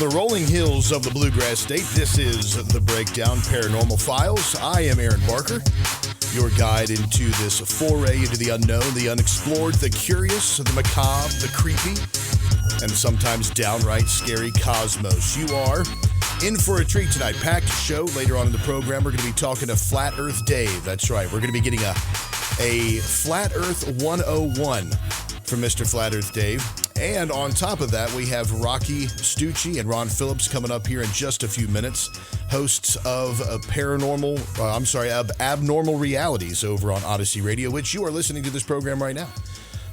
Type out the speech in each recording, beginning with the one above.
the rolling hills of the Bluegrass State, this is The Breakdown Paranormal Files. I am Aaron Barker, your guide into this foray into the unknown, the unexplored, the curious, the macabre, the creepy, and sometimes downright scary cosmos. You are in for a treat tonight. Packed show. Later on in the program, we're going to be talking to Flat Earth Dave. That's right. We're going to be getting a Flat Earth 101 from Mr. Flat Earth Dave. And on top of that, we have Rocci Stucci and Ron Phillips coming up here in just a few minutes. Hosts of Abnormal Realities over on Odyssey Radio, which you are listening to this program right now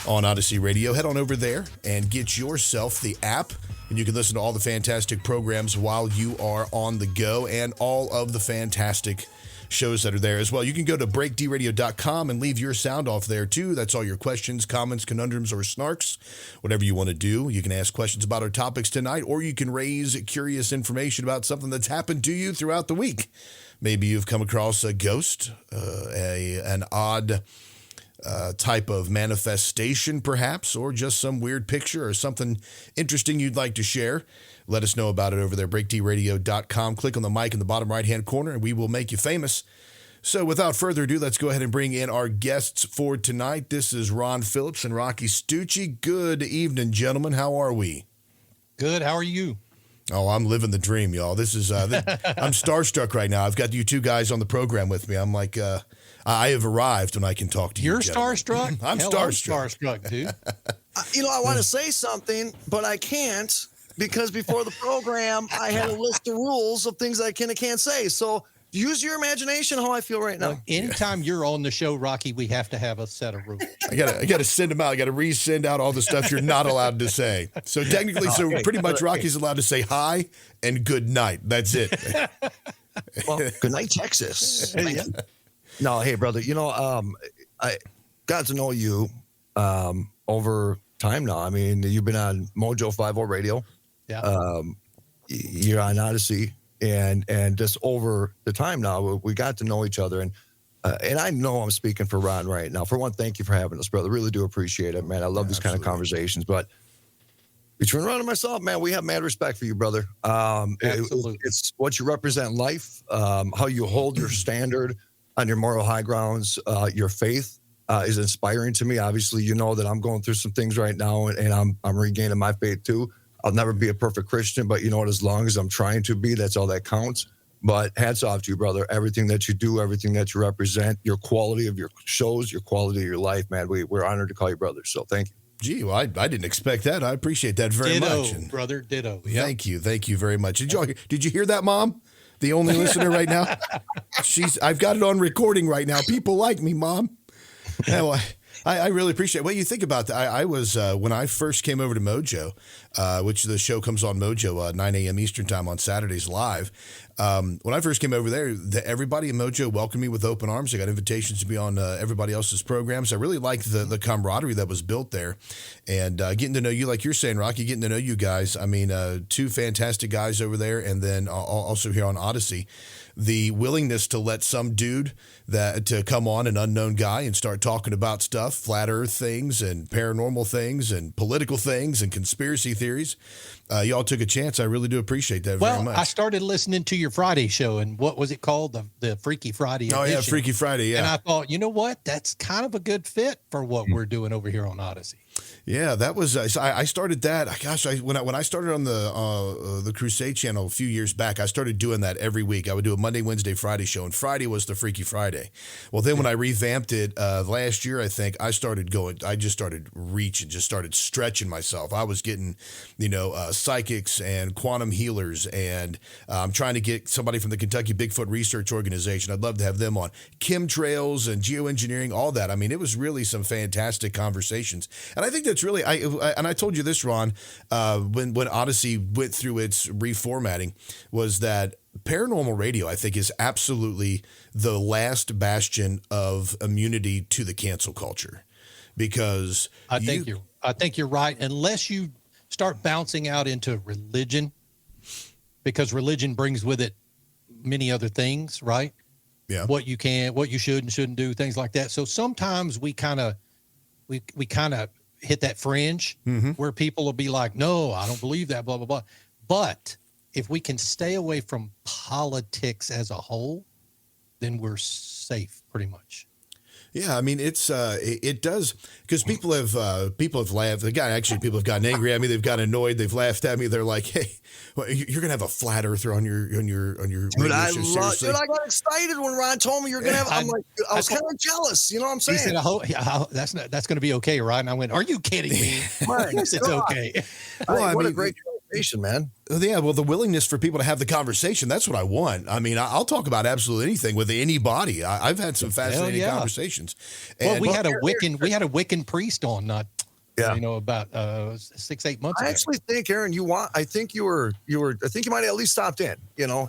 on Odyssey Radio. Head on over there and get yourself the app, and you can listen to all the fantastic programs while you are on the go and all of the fantastic shows that are there as well. You can go to breakdradio.com and leave your sound off there too. That's all your questions, comments, conundrums, or snarks. Whatever you want to do. You can ask questions about our topics tonight, or you can raise curious information about something that's happened to you throughout the week. Maybe you've come across a ghost, an odd type of manifestation perhaps, or just some weird picture or something interesting you'd like to share. Let us know about it over there, breakdradio.com. Click on the mic in the bottom right-hand corner, and we will make you famous. So without further ado, let's go ahead and bring in our guests for tonight. This is Ron Phillips and Rocci Stucci. Good evening, gentlemen. How are we? Good. How are you? Oh, I'm living the dream, y'all. This is I'm starstruck right now. I've got you two guys on the program with me. I'm like, I have arrived when I can talk to you. You're gentlemen. Starstruck? I'm starstruck. I'm starstruck, dude. I want to say something, but I can't because before the program, I had a list of rules of things I can and can't say. So use your imagination how I feel right now. Anytime you're on the show, Rocky, we have to have a set of rules. I gotta send them out. I gotta resend out all the stuff you're not allowed to say. So technically, pretty much Rocky's allowed to say hi and good night. That's it. Well, good night, Texas. No, hey, brother, I got to know you over time now. I mean, you've been on Mojo 50 Radio. Yeah. You're on Odyssey. And just over the time now, we got to know each other. And I know I'm speaking for Ron right now. For one, thank you for having us, brother. Really do appreciate it, man. I love these kind of conversations. But between Ron and myself, man, we have mad respect for you, brother. Absolutely. It's what you represent in life, how you hold your standard on your moral high grounds. Your faith is inspiring to me. Obviously, you know that I'm going through some things right now, and I'm regaining my faith too. I'll never be a perfect Christian, but you know what? As long as I'm trying to be, that's all that counts. But hats off to you, brother. Everything that you do, everything that you represent, your quality of your shows, your quality of your life, man. We're honored to call you brother. So thank you. Gee, well, I didn't expect that. I appreciate that very much. Ditto, brother. Ditto. Yep. Thank you very much. Did you hear that, Mom? The only listener right now. I've got it on recording right now. People like me, Mom. Anyway, I really appreciate it. Well, you think about that. I was, when I first came over to Mojo, which the show comes on Mojo, 9 a.m. Eastern time on Saturdays live. When I first came over there, everybody in Mojo welcomed me with open arms. I got invitations to be on everybody else's programs. I really liked the camaraderie that was built there. And getting to know you, like you're saying, Rocky, getting to know you guys. I mean, two fantastic guys over there. And then also here on Odyssey, the willingness to let some dude to come on, an unknown guy, and start talking about stuff, flat earth things and paranormal things and political things and conspiracy theories. Y'all took a chance. I really do appreciate that very much. I started listening to your Friday show, and what was it called? The Freaky Friday edition. Oh, yeah, Freaky Friday, yeah. And I thought, you know what? That's kind of a good fit for what we're doing over here on Odyssey. Yeah, that was I started that. Gosh, when I started on the Crusade channel a few years back, I started doing that every week. I would do a Monday, Wednesday, Friday show, and Friday was the Freaky Friday. Well, then when I revamped it last year, I think I just started reaching, just started stretching myself. I was getting, psychics and quantum healers, and I'm trying to get somebody from the Kentucky Bigfoot Research Organization. I'd love to have them on. Chemtrails and geoengineering, all that. I mean, it was really some fantastic conversations. And I think that's really, I told you this, Ron, when Odyssey went through its reformatting, was that paranormal radio, I think, is absolutely the last bastion of immunity to the cancel culture, because I think you're right. Unless you start bouncing out into religion, because religion brings with it many other things, right? Yeah. What you should and shouldn't do, things like that. So sometimes we kind of hit that fringe where people will be like, no, I don't believe that, blah, blah, blah. But if we can stay away from politics as a whole, then we're safe pretty much. Yeah, I mean it does, because people have laughed. People have gotten angry at me. They've gotten annoyed. They've laughed at me. They're like, "Hey, well, you're gonna have a flat earther on your Dude, radio I show." dude, I got excited when Ron told me you're gonna have. I'm like, I was kind of jealous. You know what I'm He saying? said, "That's going to be okay, right?" And I went, "Are you kidding me? Of course it's okay." Well, what a great conversation, man. Yeah, well, the willingness for people to have the conversation—that's what I want. I mean, I'll talk about absolutely anything with anybody. I've had some fascinating conversations. Well, we had a Wiccan priest on about 6-8 months ago. I actually think, Aaron, I think you might have at least stopped in,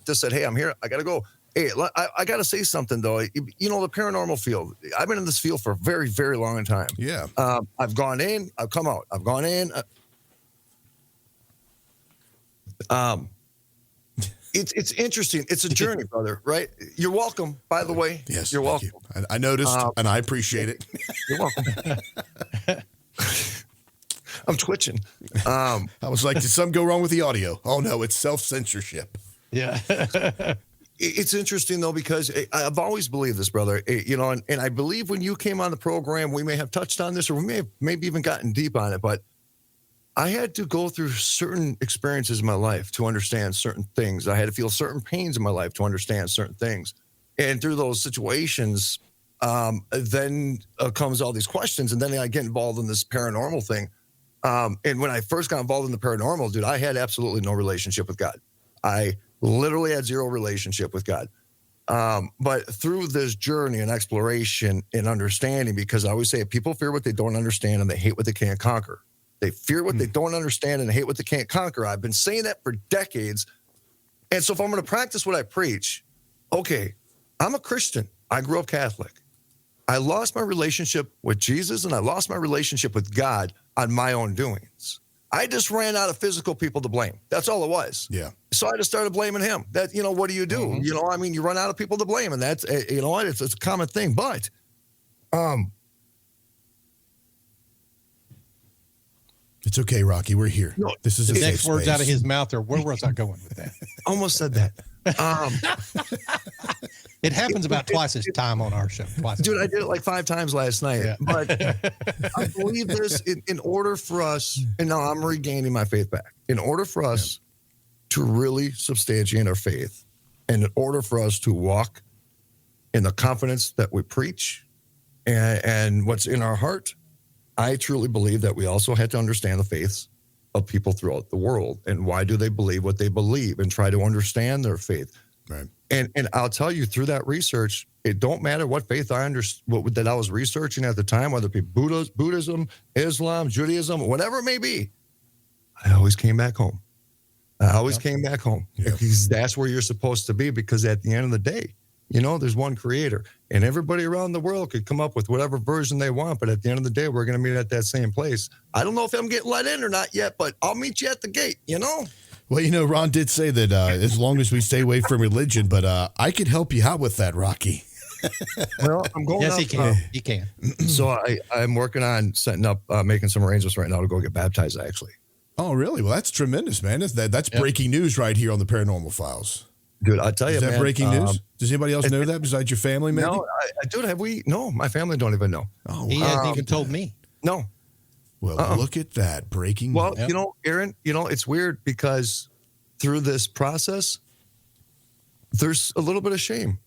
just said, hey, I'm here. I got to go. Hey, I got to say something, though. The paranormal field, I've been in this field for a very, very long time. Yeah. I've gone in, I've come out. I've gone in. It's interesting. It's a journey, brother, right? You're welcome, by the way. Yes. You're welcome. I noticed, and I appreciate it. You're welcome. I'm twitching. I was like, did something go wrong with the audio? Oh, no, it's self-censorship. Yeah. It's interesting, though, because I've always believed this, brother. And I believe when you came on the program, we may have touched on this, or we may have maybe even gotten deep on it, but I had to go through certain experiences in my life to understand certain things. I had to feel certain pains in my life to understand certain things. And through those situations, then comes all these questions. And then I get involved in this paranormal thing. And when I first got involved in the paranormal, dude, I had absolutely no relationship with God. I literally had zero relationship with God. But through this journey and exploration and understanding, because I always say people fear what they don't understand and they hate what they can't conquer. They fear what they don't understand and hate what they can't conquer. I've been saying that for decades. And so if I'm going to practice what I preach, okay, I'm a Christian. I grew up Catholic. I lost my relationship with Jesus and I lost my relationship with God on my own doings. I just ran out of physical people to blame. That's all it was. Yeah. So I just started blaming him. That, what do you do? Mm-hmm. You run out of people to blame, and that's, it's a common thing. But, it's okay, Rocky. We're here. No, this is the next words out of his mouth are, where was I going with that? Almost said that. It happens about twice as time on our show. Dude, I did it like 5 times last night. Yeah. But I believe this in order for us, and now I'm regaining my faith back. In order for us to really substantiate our faith, and in order for us to walk in the confidence that we preach and what's in our heart, I truly believe that we also had to understand the faiths of people throughout the world and why do they believe what they believe and try to understand their faith. Right. And I'll tell you through that research, it don't matter what faith that I was researching at the time, whether it be Buddhism, Islam, Judaism, whatever it may be, I always came back home. Came back home because that's where you're supposed to be, because at the end of the day, there's one creator and everybody around the world could come up with whatever version they want. But at the end of the day, we're going to meet at that same place. I don't know if I'm getting let in or not yet, but I'll meet you at the gate, Well, Ron did say that as long as we stay away from religion, but I could help you out with that, Rocky. Well, I'm going Yes, up, he can. He can. So I'm working on setting up, making some arrangements right now to go get baptized, actually. Oh, really? Well, that's tremendous, man. That's breaking news right here on the Paranormal Files. Dude, I'll tell you, man. Is that breaking news? Does anybody else know that besides your family, maybe? No, dude, have we? No, my family don't even know. Oh, he hasn't even told me. No. Well, look at that. Breaking news. Well, Aaron, it's weird because through this process, there's a little bit of shame,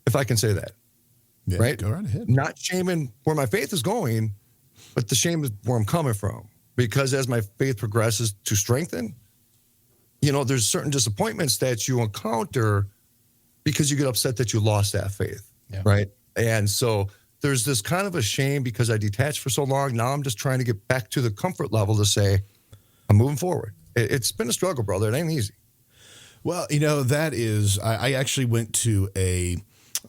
if I can say that. Yeah, right? Go right ahead. Not shaming where my faith is going, but the shame is where I'm coming from. Because as my faith progresses to strengthen, there's certain disappointments that you encounter because you get upset that you lost that faith, right? And so there's this kind of a shame because I detached for so long. Now I'm just trying to get back to the comfort level to say, I'm moving forward. It's been a struggle, brother. It ain't easy. Well, that is, I actually went to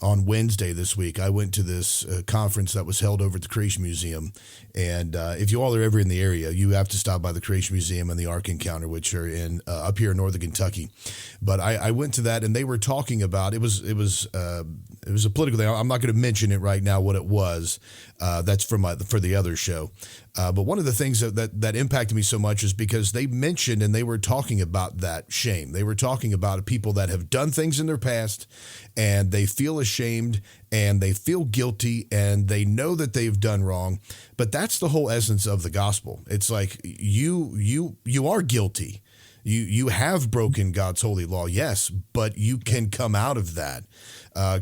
on Wednesday this week, I went to this conference that was held over at the Creation Museum. And if you all are ever in the area, you have to stop by the Creation Museum and the Ark Encounter, which are in up here in northern Kentucky. But I went to that, and they were talking about it was a political thing. I'm not going to mention it right now what it was. That's for the other show. But one of the things that impacted me so much is because they mentioned and they were talking about that shame. They were talking about people that have done things in their past and they feel ashamed and they feel guilty and they know that they've done wrong. But that's the whole essence of the gospel. It's like you are guilty. You have broken God's holy law, yes, but you can come out of that.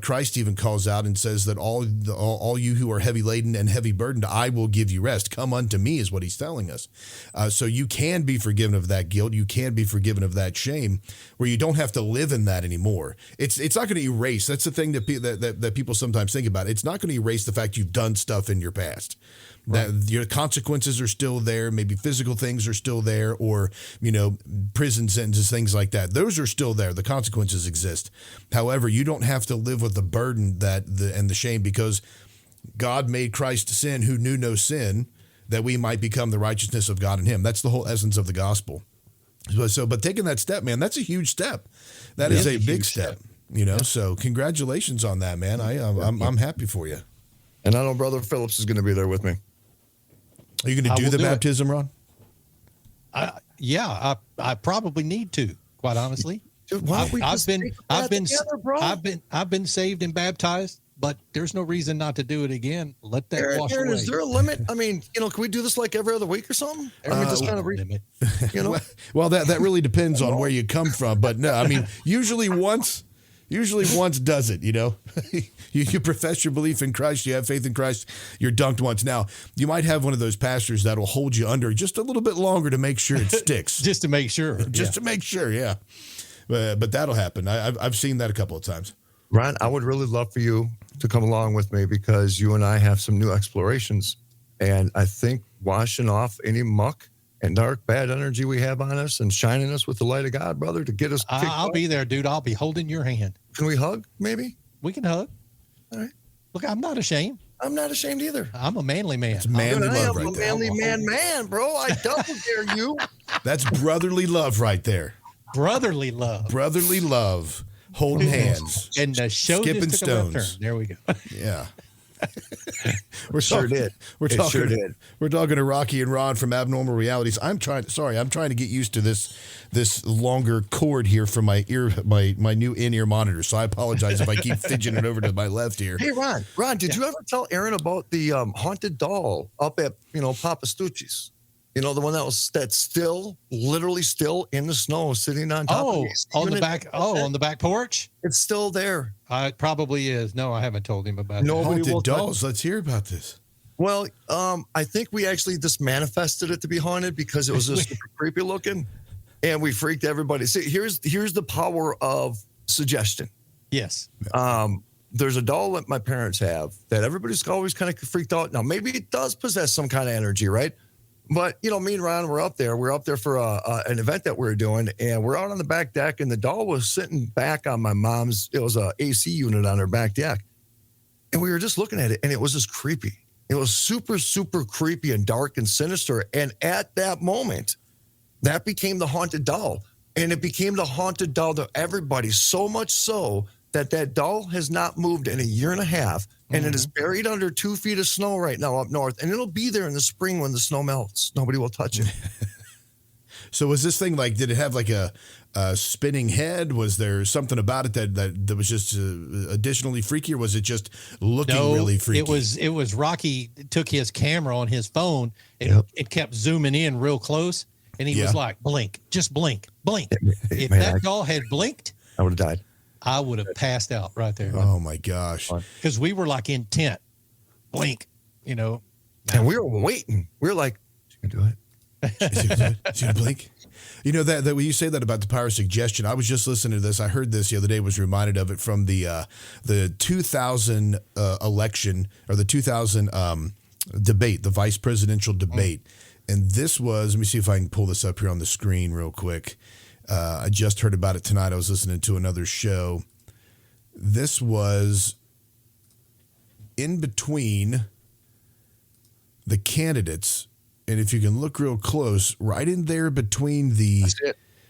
Christ even calls out and says that all you who are heavy laden and heavy burdened, I will give you rest. Come unto me is what he's telling us. So you can be forgiven of that guilt. You can be forgiven of that shame, where you don't have to live in that anymore. It's not going to erase. That's the thing that people sometimes think about. It's not going to erase the fact you've done stuff in your past. Right. That your consequences are still there. Maybe physical things are still there, or, prison sentences, things like that. Those are still there. The consequences exist. However, you don't have to live with the burden and the shame, because God made Christ sin who knew no sin, that we might become the righteousness of God in him. That's the whole essence of the gospel. But taking that step, man, that's a huge step. That is a big step. So congratulations on that, man. I'm happy for you. And I know Brother Phillips is going to be there with me. Are you going to do the baptism, Ron? I probably need to, quite honestly. Dude, why don't we I've been saved and baptized, but there's no reason not to do it again. Let that wash away. Is there a limit? I mean, can we do this like every other week or something? Well, that really depends on where you come from, but no, I mean, usually once does it, you profess your belief in Christ, you have faith in Christ, you're dunked once. Now, you might have one of those pastors that'll hold you under just a little bit longer to make sure it sticks. Just to make sure. To make sure, yeah. But that'll happen. I've seen that a couple of times. Ron, I would really love for you to come along with me, because you and I have some new explorations. And I think washing off any muck and dark, bad energy we have on us and shining us with the light of God, brother, to get us. I'll be there, dude. I'll be holding your hand. Can we hug, maybe? We can hug. All right. Look, I'm not ashamed. I'm not ashamed either. I'm a manly man. It's manly love right there. I'm a manly man, bro. I double dare you. That's brotherly love right there. Brotherly love. Brotherly love. Holding hands. And the show skipping just took a left stones. turn. There we go. Yeah. We're talking to Rocky and Ron from Abnormal Realities. I'm trying to get used to this longer cord here from my ear, my new in-ear monitor. So I apologize if I keep fidgeting it over to my left ear. Hey, Ron, did you ever tell Aaron about the haunted doll up at Papa Stucci's? The one that's still, literally still in the snow, sitting on top of on the back porch? It's still there. It probably is. No, I haven't told him about haunted dolls. Let's hear about this. Well, I think we actually just manifested it to be haunted because it was just super creepy looking, and we freaked everybody. See, here's the power of suggestion. Yes. There's a doll that my parents have that everybody's always kind of freaked out. Now, maybe it does possess some kind of energy, right? But, me and Ron were up there. We're up there for an event that we were doing, and we're out on the back deck, and the doll was sitting back on my mom's. It was a AC unit on her back deck. And we were just looking at it, and it was just creepy. It was super, super creepy and dark and sinister. And at that moment, that became the haunted doll. And it became the haunted doll to everybody, so much so that doll has not moved in a year and a half. And it is buried under 2 feet of snow right now up north. And it'll be there in the spring when the snow melts. Nobody will touch it. So was this thing did it have like a spinning head? Was there something about it that was just additionally freaky, or was it just looking really freaky? It was Rocky took his camera on his phone. It kept zooming in real close. And he was like, blink, just blink, blink. If that doll had blinked, I would have died. I would have passed out right there. Oh my gosh. Because we were like intent. Blink, And we were waiting. We were like, she's going to do it. She's going to blink. That when you say that about the power of suggestion, I was just listening to this. I heard this the other day, was reminded of it from the 2000 election, or the 2000 debate, the vice presidential debate. And this was, let me see if I can pull this up here on the screen real quick. I just heard about it tonight. I was listening to another show. This was in between the candidates. And if you can look real close, right in there between the...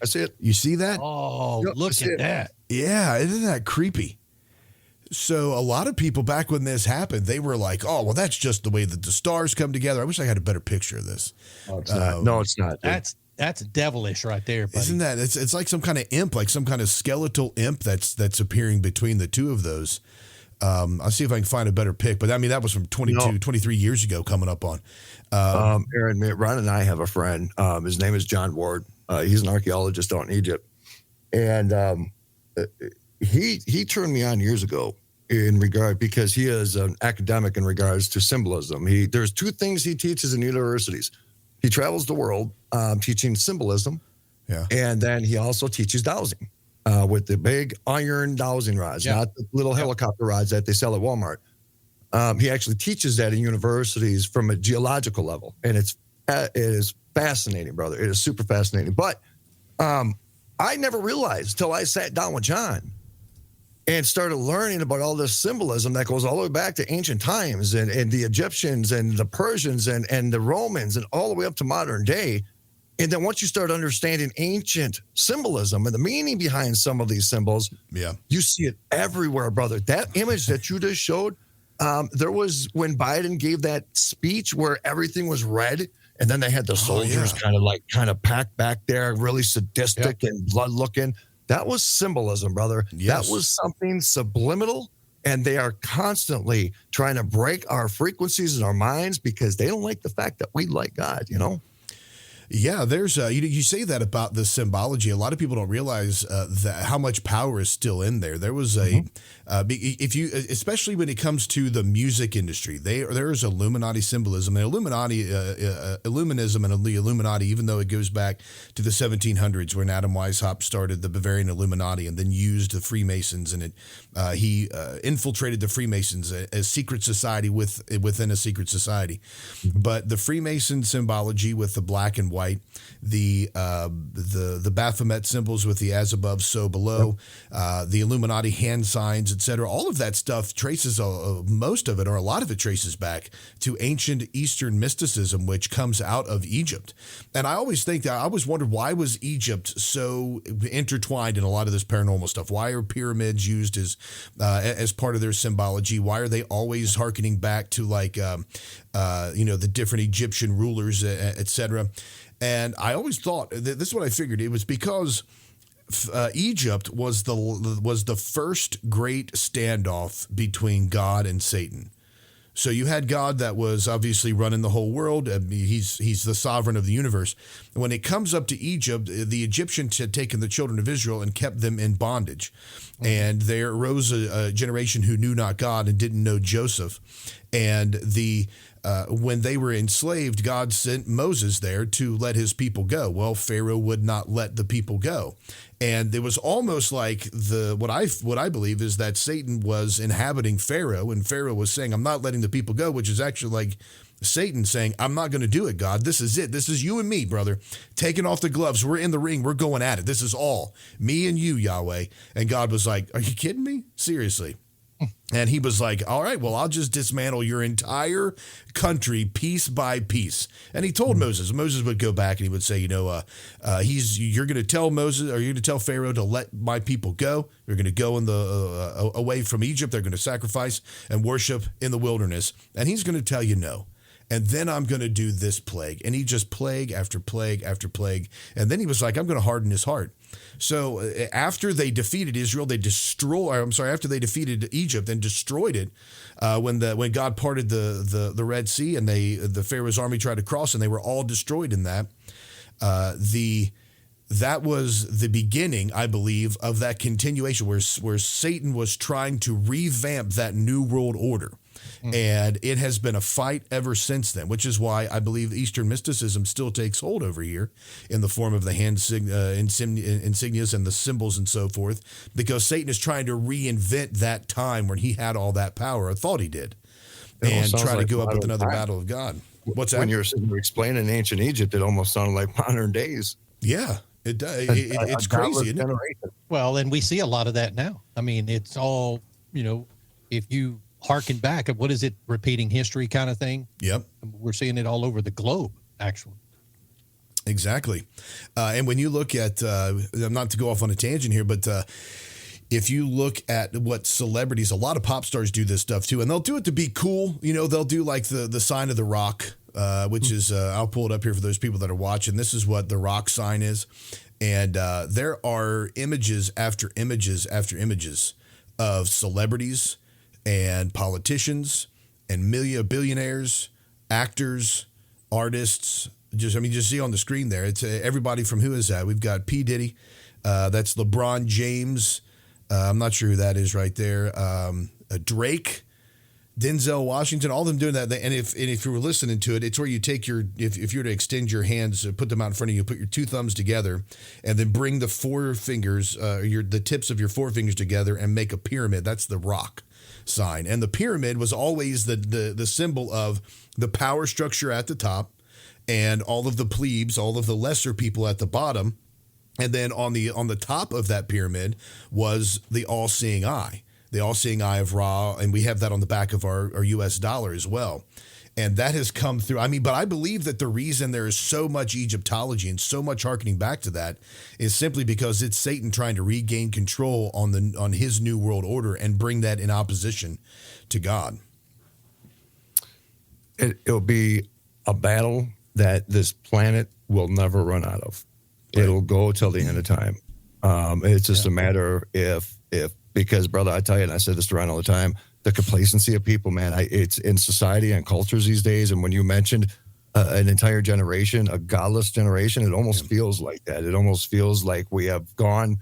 I see it. You see that? Oh, Yep, look at that. Yeah, isn't that creepy? So a lot of people back when this happened, they were like, oh, well, that's just the way that the stars come together. I wish I had a better picture of this. No, it's not. No, it's not. That's devilish right there, buddy. Isn't that? It's like some kind of imp, like some kind of skeletal imp that's appearing between the two of those. I'll see if I can find a better pic. But I mean, that was from 23 years ago coming up on. Aaron, Ron and I have a friend. His name is John Ward. He's an archaeologist out in Egypt. And he turned me on years ago because he is an academic in regards to symbolism. There's two things he teaches in universities. He travels the world teaching symbolism. Yeah. And then he also teaches dowsing with the big iron dowsing rods, not the little helicopter rods that they sell at Walmart. He actually teaches that in universities from a geological level. And it is fascinating, brother. It is super fascinating. But I never realized till I sat down with John and started learning about all this symbolism that goes all the way back to ancient times and the Egyptians and the Persians and the Romans and all the way up to modern day. And then once you start understanding ancient symbolism and the meaning behind some of these symbols, you see it everywhere, brother. That image that you just showed, there was when Biden gave that speech where everything was red, and then they had the soldiers kind of packed back there, really sadistic and blood looking. That was symbolism, brother. Yes. That was something subliminal, and they are constantly trying to break our frequencies in our minds because they don't like the fact that we like God, you know? Yeah, there's you say that about the symbology. A lot of people don't realize that how much power is still in there. There was especially when it comes to the music industry, there is Illuminati symbolism and Illuminism and the Illuminati. Even though it goes back to the 1700s when Adam Weishaupt started the Bavarian Illuminati and then used the Freemasons, and he infiltrated the Freemasons, a secret society within a secret society. But the Freemason symbology with the black and white, the Baphomet symbols with the as above, so below, the Illuminati hand signs, etc. All of that stuff traces, most of it or a lot of it traces back to ancient Eastern mysticism, which comes out of Egypt. And I always wondered, why was Egypt so intertwined in a lot of this paranormal stuff? Why are pyramids used as part of their symbology? Why are they always hearkening back to the different Egyptian rulers, etc.? And I always thought, this is what I figured, it was because Egypt was the first great standoff between God and Satan. So you had God that was obviously running the whole world. He's the sovereign of the universe. When it comes up to Egypt, the Egyptians had taken the children of Israel and kept them in bondage. And there arose a generation who knew not God and didn't know Joseph. And when they were enslaved, God sent Moses there to let his people go. Well, Pharaoh would not let the people go. And it was almost like what I believe is that Satan was inhabiting Pharaoh, and Pharaoh was saying, I'm not letting the people go, which is actually like Satan saying, I'm not going to do it, God. This is it. This is you and me, brother. Taking off the gloves. We're in the ring. We're going at it. This is all me and you, Yahweh. And God was like, are you kidding me? Seriously. And he was like, all right, well, I'll just dismantle your entire country piece by piece. And he told Moses would go back and he would say, you're going to tell Moses, or you're going to tell Pharaoh to let my people go. They're going to go away from Egypt. They're going to sacrifice and worship in the wilderness. And he's going to tell you no. And then I'm going to do this plague. And he just plague after plague after plague. And then he was like, I'm going to harden his heart. So after they defeated Israel, after they defeated Egypt and destroyed it, when God parted the Red Sea and the Pharaoh's army tried to cross and they were all destroyed in that, that was the beginning, I believe, of that continuation where Satan was trying to revamp that new world order. And it has been a fight ever since then, which is why I believe Eastern mysticism still takes hold over here in the form of the hand insignias and the symbols and so forth, because Satan is trying to reinvent that time when he had all that power, or thought he did, and try to go up with another battle of God. What's that? When you're explaining ancient Egypt, it almost sounded like modern days. Yeah, it does. It's crazy, isn't it? Well, and we see a lot of that now. I mean, it's all, if you harken back, what is it, repeating history kind of thing? Yep. We're seeing it all over the globe, actually. Exactly. And when you look at, not to go off on a tangent here, but if you look at what celebrities, a lot of pop stars do this stuff too, and they'll do it to be cool. They'll do like the sign of the rock, which is, I'll pull it up here for those people that are watching. This is what the rock sign is. And there are images after images after images of celebrities and politicians and billionaires, actors, artists. Just see on the screen there. It's everybody from, who is that? We've got P. Diddy. That's LeBron James. I'm not sure who that is right there. Drake, Denzel Washington, all of them doing that. And if you were listening to it, it's where you take if you were to extend your hands, put them out in front of you, put your two thumbs together, and then bring the four fingers, the tips of your four fingers together and make a pyramid. That's the rock sign. And the pyramid was always the symbol of the power structure at the top and all of the plebes, all of the lesser people at the bottom. And then on the top of that pyramid was the all-seeing eye. The all-seeing eye of Ra, and we have that on the back of our U.S. dollar as well. And that has come through. But I believe that the reason there is so much Egyptology and so much hearkening back to that is simply because it's Satan trying to regain control on his new world order and bring that in opposition to God. It'll be a battle that this planet will never run out of. Right. It'll go till the end of time. It's just a matter if because, brother, I tell you, and I said this to Ron all the time, the complacency of people, man, it's in society and cultures these days. And when you mentioned an entire generation, a godless generation, it almost feels like that. It almost feels like we have gone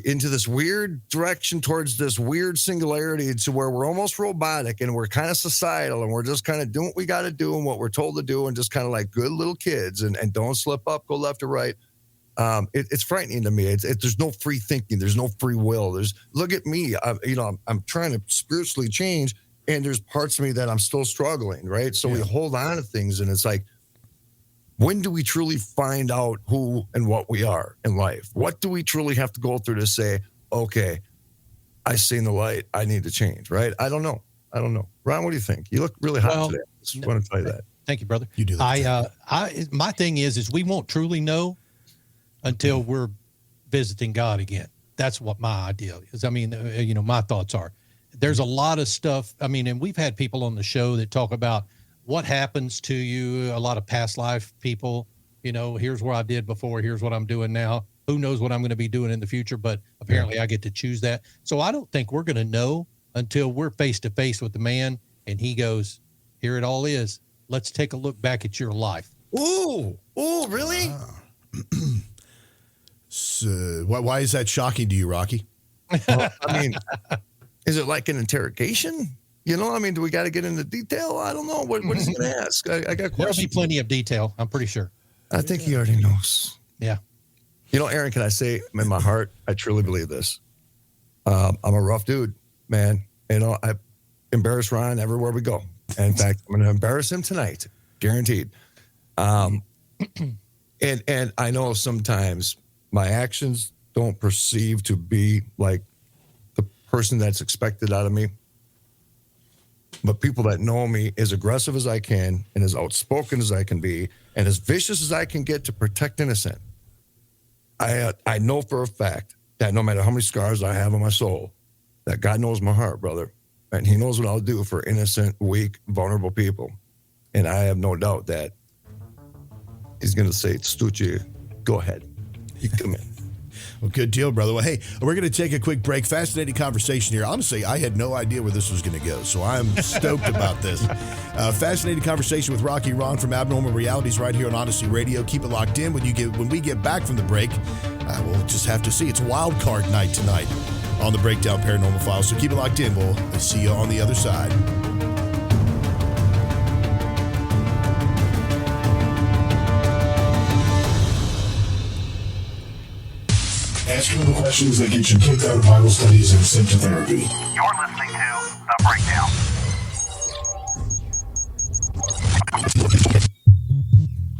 into this weird direction towards this weird singularity to where we're almost robotic and we're kind of societal and we're just kind of doing what we got to do and what we're told to do and just kind of like good little kids and don't slip up, go left or right. It's frightening to me. There's no free thinking. There's no free will. Look at me. I'm trying to spiritually change, and there's parts of me that I'm still struggling. Right. So we hold on to things, and it's like, when do we truly find out who and what we are in life? What do we truly have to go through to say, okay, I seen the light. I need to change. Right. I don't know. Ron, what do you think? You look really hot today. I just want to tell you that. Thank you, brother. You do. My thing is we won't truly know until we're visiting God again. That's what my idea is. My thoughts are. There's a lot of stuff. And we've had people on the show that talk about what happens to you, a lot of past life people, here's what I did before, here's what I'm doing now. Who knows what I'm going to be doing in the future, but apparently I get to choose that. So I don't think we're going to know until we're face to face with the man and he goes, here it all is. Let's take a look back at your life. Ooh, really? So why is that shocking to you, Rocky? Is it like an interrogation? Do we got to get into detail? I don't know. What is he going to ask? I got questions. There'll be plenty of detail, I'm pretty sure. I think he already knows. Yeah. Aaron, can I say in my heart, I truly believe this. I'm a rough dude, man. I embarrass Ron everywhere we go. And in fact, I'm going to embarrass him tonight, guaranteed. And I know sometimes my actions don't perceive to be like the person that's expected out of me. But people that know me, as aggressive as I can and as outspoken as I can be and as vicious as I can get to protect innocent, I know for a fact that no matter how many scars I have on my soul, that God knows my heart, brother. And he knows what I'll do for innocent, weak, vulnerable people. And I have no doubt that he's going to say, Stucci, go ahead. You come in. Well, good deal, brother. Well, hey, we're going to take a quick break. Fascinating conversation here. Honestly, I had no idea where this was going to go, so I'm stoked about this. Fascinating conversation with Rocky Ron from Abnormal Realities right here on Odyssey Radio. Keep it locked in. When we get back from the break, we'll just have to see. It's wild card night tonight on the Breakdown Paranormal Files, so keep it locked in. We'll see you on the other side. Asking the questions that get you kicked out of Bible studies and sent to therapy. You're listening to The Breakdown.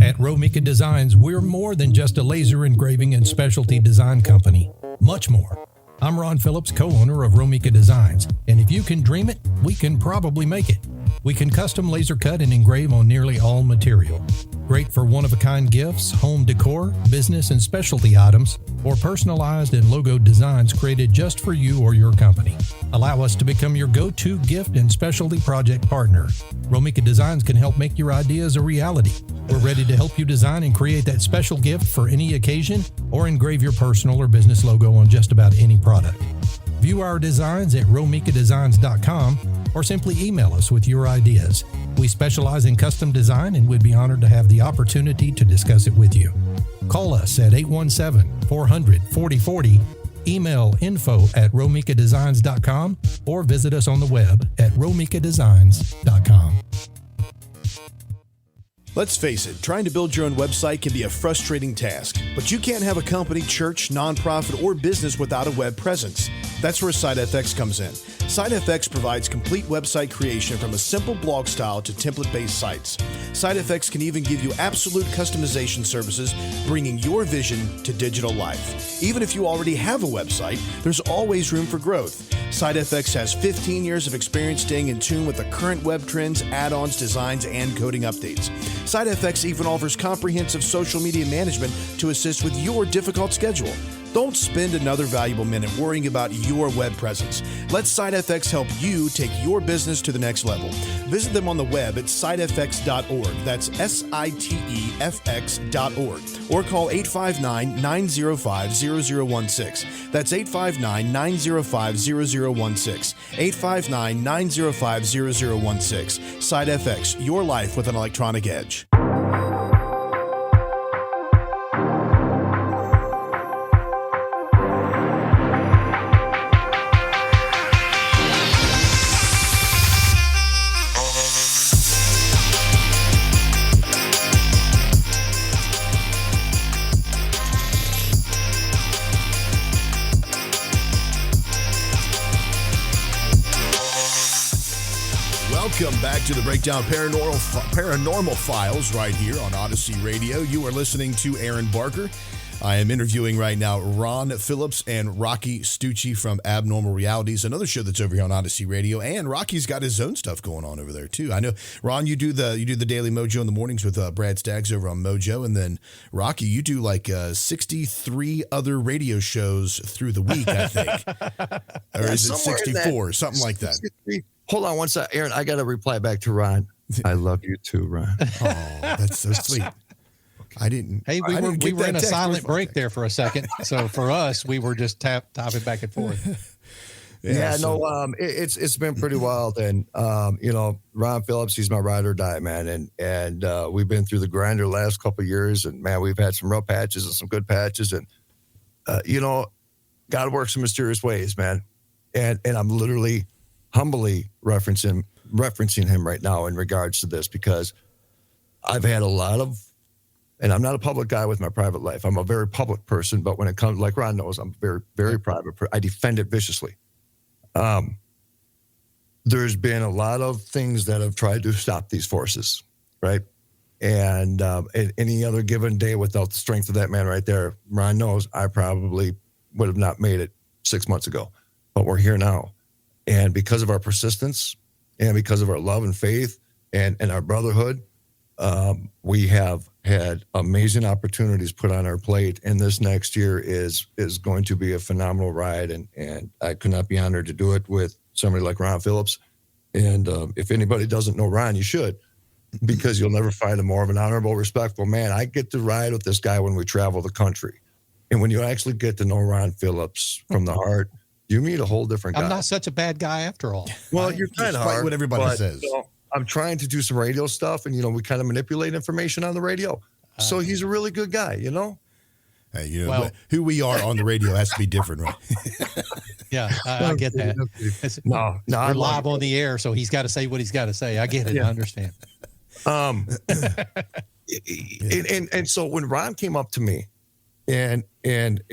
At Romika Designs, we're more than just a laser engraving and specialty design company. much more. I'm Ron Phillips, co-owner of Romika Designs, and if you can dream it, we can probably make it. We can custom laser cut and engrave on nearly all material. Great for one-of-a-kind gifts, home decor, business and specialty items, or personalized and logo designs created just for you or your company. Allow us to become your go-to gift and specialty project partner. Romika Designs can help make your ideas a reality. We're ready to help you design and create that special gift for any occasion or engrave your personal or business logo on just about any product. View our designs at romikadesigns.com or simply email us with your ideas. We specialize in custom design and would be honored to have the opportunity to discuss it with you. Call us at 817-400-4040, email info@romikadesigns.com, or visit us on the web at romikadesigns.com. Let's face it, trying to build your own website can be a frustrating task, but you can't have a company, church, nonprofit, or business without a web presence. That's where SiteFX comes in. SiteFX provides complete website creation from a simple blog style to template-based sites. SiteFX can even give you absolute customization services, bringing your vision to digital life. Even if you already have a website, there's always room for growth. SiteFX has 15 years of experience staying in tune with the current web trends, add-ons, designs, and coding updates. SiteFX even offers comprehensive social media management to assist with your difficult schedule. Don't spend another valuable minute worrying about your web presence. Let SiteFX help you take your business to the next level. Visit them on the web at sitefx.org. That's SITEFX.org. Or call 859-905-0016. That's 859-905-0016. 859-905-0016. SiteFX, your life with an electronic edge. Welcome back to the Breakdown Paranormal Files right here on Odyssey Radio. You are listening to Aaron Barker. I am interviewing right now Ron Phillips and Rocci Stucci from Abnormal Realities, another show that's over here on Odyssey Radio. And Rocky's got his own stuff going on over there too. I know, Ron, you do the Daily Mojo in the mornings with Brad Staggs over on Mojo, and then Rocci, you do like 63 other radio shows through the week, I think, or is it 64, something like that? Hold on one second, Aaron. I got to reply back to Ron. I love you too, Ron. Oh, that's so sweet. I didn't. Hey, we were in a silent break there for a second. So for us, we were just tapping back and forth. It's been pretty wild. And, Ron Phillips, he's my ride or die, man. And we've been through the grinder last couple of years. And, man, we've had some rough patches and some good patches. And, God works in mysterious ways, man. And I'm literally humbly referencing him right now in regards to this, because I've had a lot of, and I'm not a public guy with my private life. I'm a very public person, but when it comes, like Ron knows, I'm very, very private. I defend it viciously. There's been a lot of things that have tried to stop these forces, right? And any other given day without the strength of that man right there, Ron knows I probably would have not made it 6 months ago, but we're here now. And because of our persistence and because of our love and faith and our brotherhood, we have had amazing opportunities put on our plate. And this next year is going to be a phenomenal ride. And I could not be honored to do it with somebody like Ron Phillips. And if anybody doesn't know Ron, you should, because you'll never find a more of an honorable, respectful man. I get to ride with this guy when we travel the country. And when you actually get to know Ron Phillips from the heart, you meet a whole different guy. I'm not such a bad guy after all. Well, you're kind of hard. What everybody says. I'm trying to do some radio stuff, and we kind of manipulate information on the radio. So he's a really good guy, Hey, who we are on the radio has to be different, right? Yeah, I get that. No, we're live on the air, so he's got to say what he's got to say. I get it. Yeah. I understand. And so when Ron came up to me, and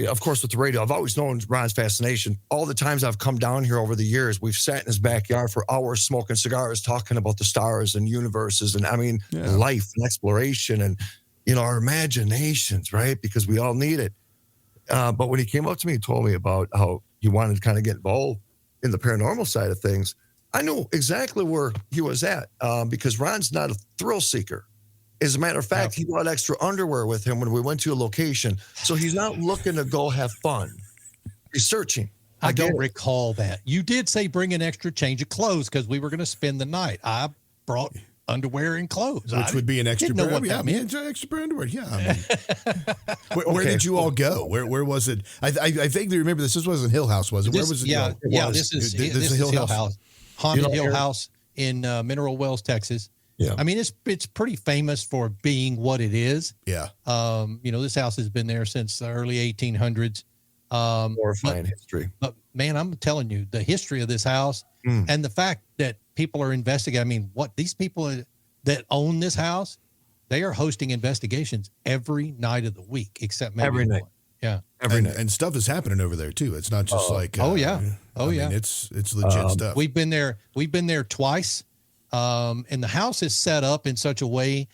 of course with the radio, I've always known Ron's fascination. All the times I've come down here over the years, we've sat in his backyard for hours smoking cigars, talking about the stars and universes, and life and exploration and our imaginations, right? Because we all need it. But when he came up to me and told me about how he wanted to kind of get involved in the paranormal side of things, I knew exactly where he was at because Ron's not a thrill seeker. As a matter of fact, he brought extra underwear with him when we went to a location. So he's not looking to go have fun. He's searching. I don't recall that. You did say bring an extra change of clothes because we were going to spend the night. I brought underwear and clothes. Which would be an extra pair. Yeah, extra pair of underwear. Yeah. I mean, where did you all go? Where was it? I vaguely remember this. This wasn't Hill House, was it? Where was it? This is Hill House. Haunted Hill House in Mineral Wells, Texas. Yeah. I mean, it's pretty famous for being what it is. Yeah. This house has been there since the early 1800s. Horrifying history. But man, I'm telling you, the history of this house and the fact that people are investigating. I mean, these people that own this house, they are hosting investigations every night of the week, except maybe every night. One. Yeah. Every night. And stuff is happening over there too. It's not just like, I mean, it's legit stuff. We've been there twice. And the house is set up in such a way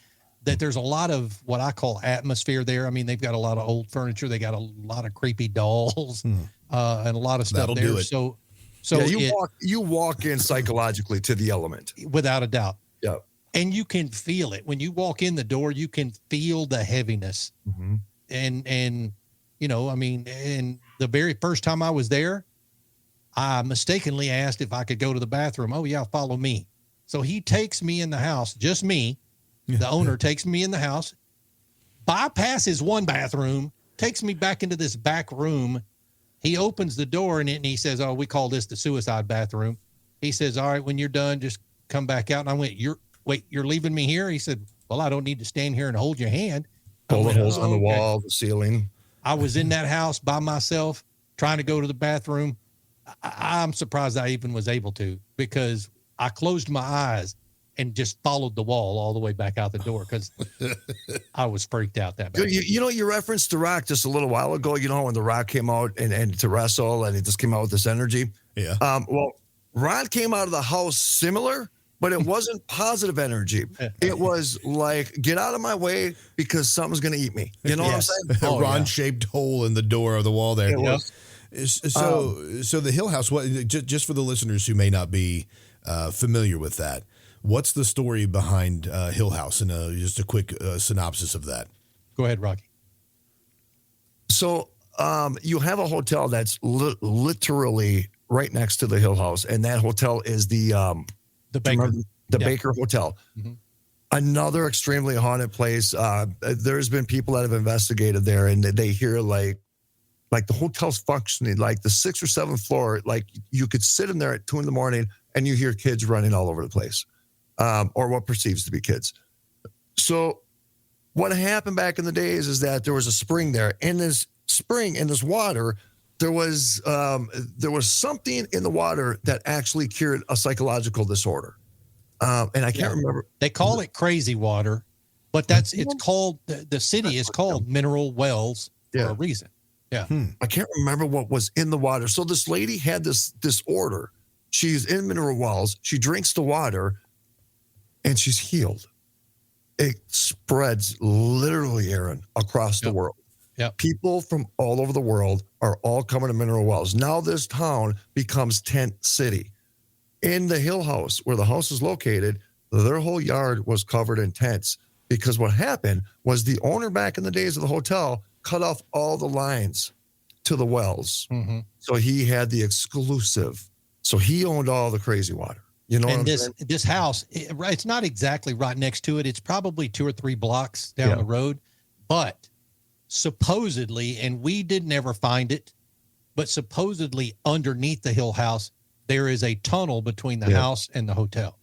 that there's a lot of what I call atmosphere there. I mean, they've got a lot of old furniture. They got a lot of creepy dolls, and a lot of stuff That'll there. do it. So you walk in psychologically to the element. Without a doubt. Yeah. And you can feel it when you walk in the door, you can feel the heaviness. Mm-hmm. And the very first time I was there, I mistakenly asked if I could go to the bathroom. Oh yeah, follow me. So he takes me in the house, just me. The owner takes me in the house, bypasses one bathroom, takes me back into this back room. He opens the door and he says, "Oh, we call this the suicide bathroom." He says, "All right, when you're done, just come back out." And I went, "You're leaving me here?" He said, "Well, I don't need to stand here and hold your hand." Bullet holes on the wall, the ceiling. I was in that house by myself trying to go to the bathroom. I'm surprised I even was able to, because I closed my eyes and just followed the wall all the way back out the door because I was freaked out that bad. You referenced The Rock just a little while ago, when The Rock came out and to wrestle, and he just came out with this energy. Yeah. Well, Ron came out of the house similar, but it wasn't positive energy. It was like, get out of my way because something's going to eat me. You know what I'm saying? A Ron-shaped hole in the door of the wall there. It was. So the Hill House, just for the listeners who may not be familiar with that, what's the story behind Hill House, and just a quick synopsis of that? Go ahead, Rocky. So you have a hotel that's literally right next to the Hill House, and that hotel is the Baker. Baker Hotel. Mm-hmm. Another extremely haunted place. There's been people that have investigated there, and they hear like the hotel's functioning, like the 6th or 7th floor, like you could sit in there at 2 a.m. and you hear kids running all over the place, or what perceives to be kids. So what happened back in the days is that there was a spring there. In this spring, in this water, there was something in the water that actually cured a psychological disorder. And I can't remember. They call it crazy water, but it's called, the city is called Mineral Wells for a reason. Yeah. I can't remember what was in the water. So this lady had this disorder. She's in Mineral Wells. She drinks the water and she's healed. It spreads literally, Aaron, across the world. Yep. People from all over the world are all coming to Mineral Wells. Now this town becomes tent city. In the Hill House, where the house is located, their whole yard was covered in tents, because what happened was the owner back in the days of the hotel cut off all the lines to the wells. Mm-hmm. So he had the exclusive. So he owned all the crazy water. You know, and this house, it's not exactly right next to it. It's probably 2 or 3 blocks down the road, but supposedly, and we did never find it, but supposedly underneath the Hill House, there is a tunnel between the house and the hotel.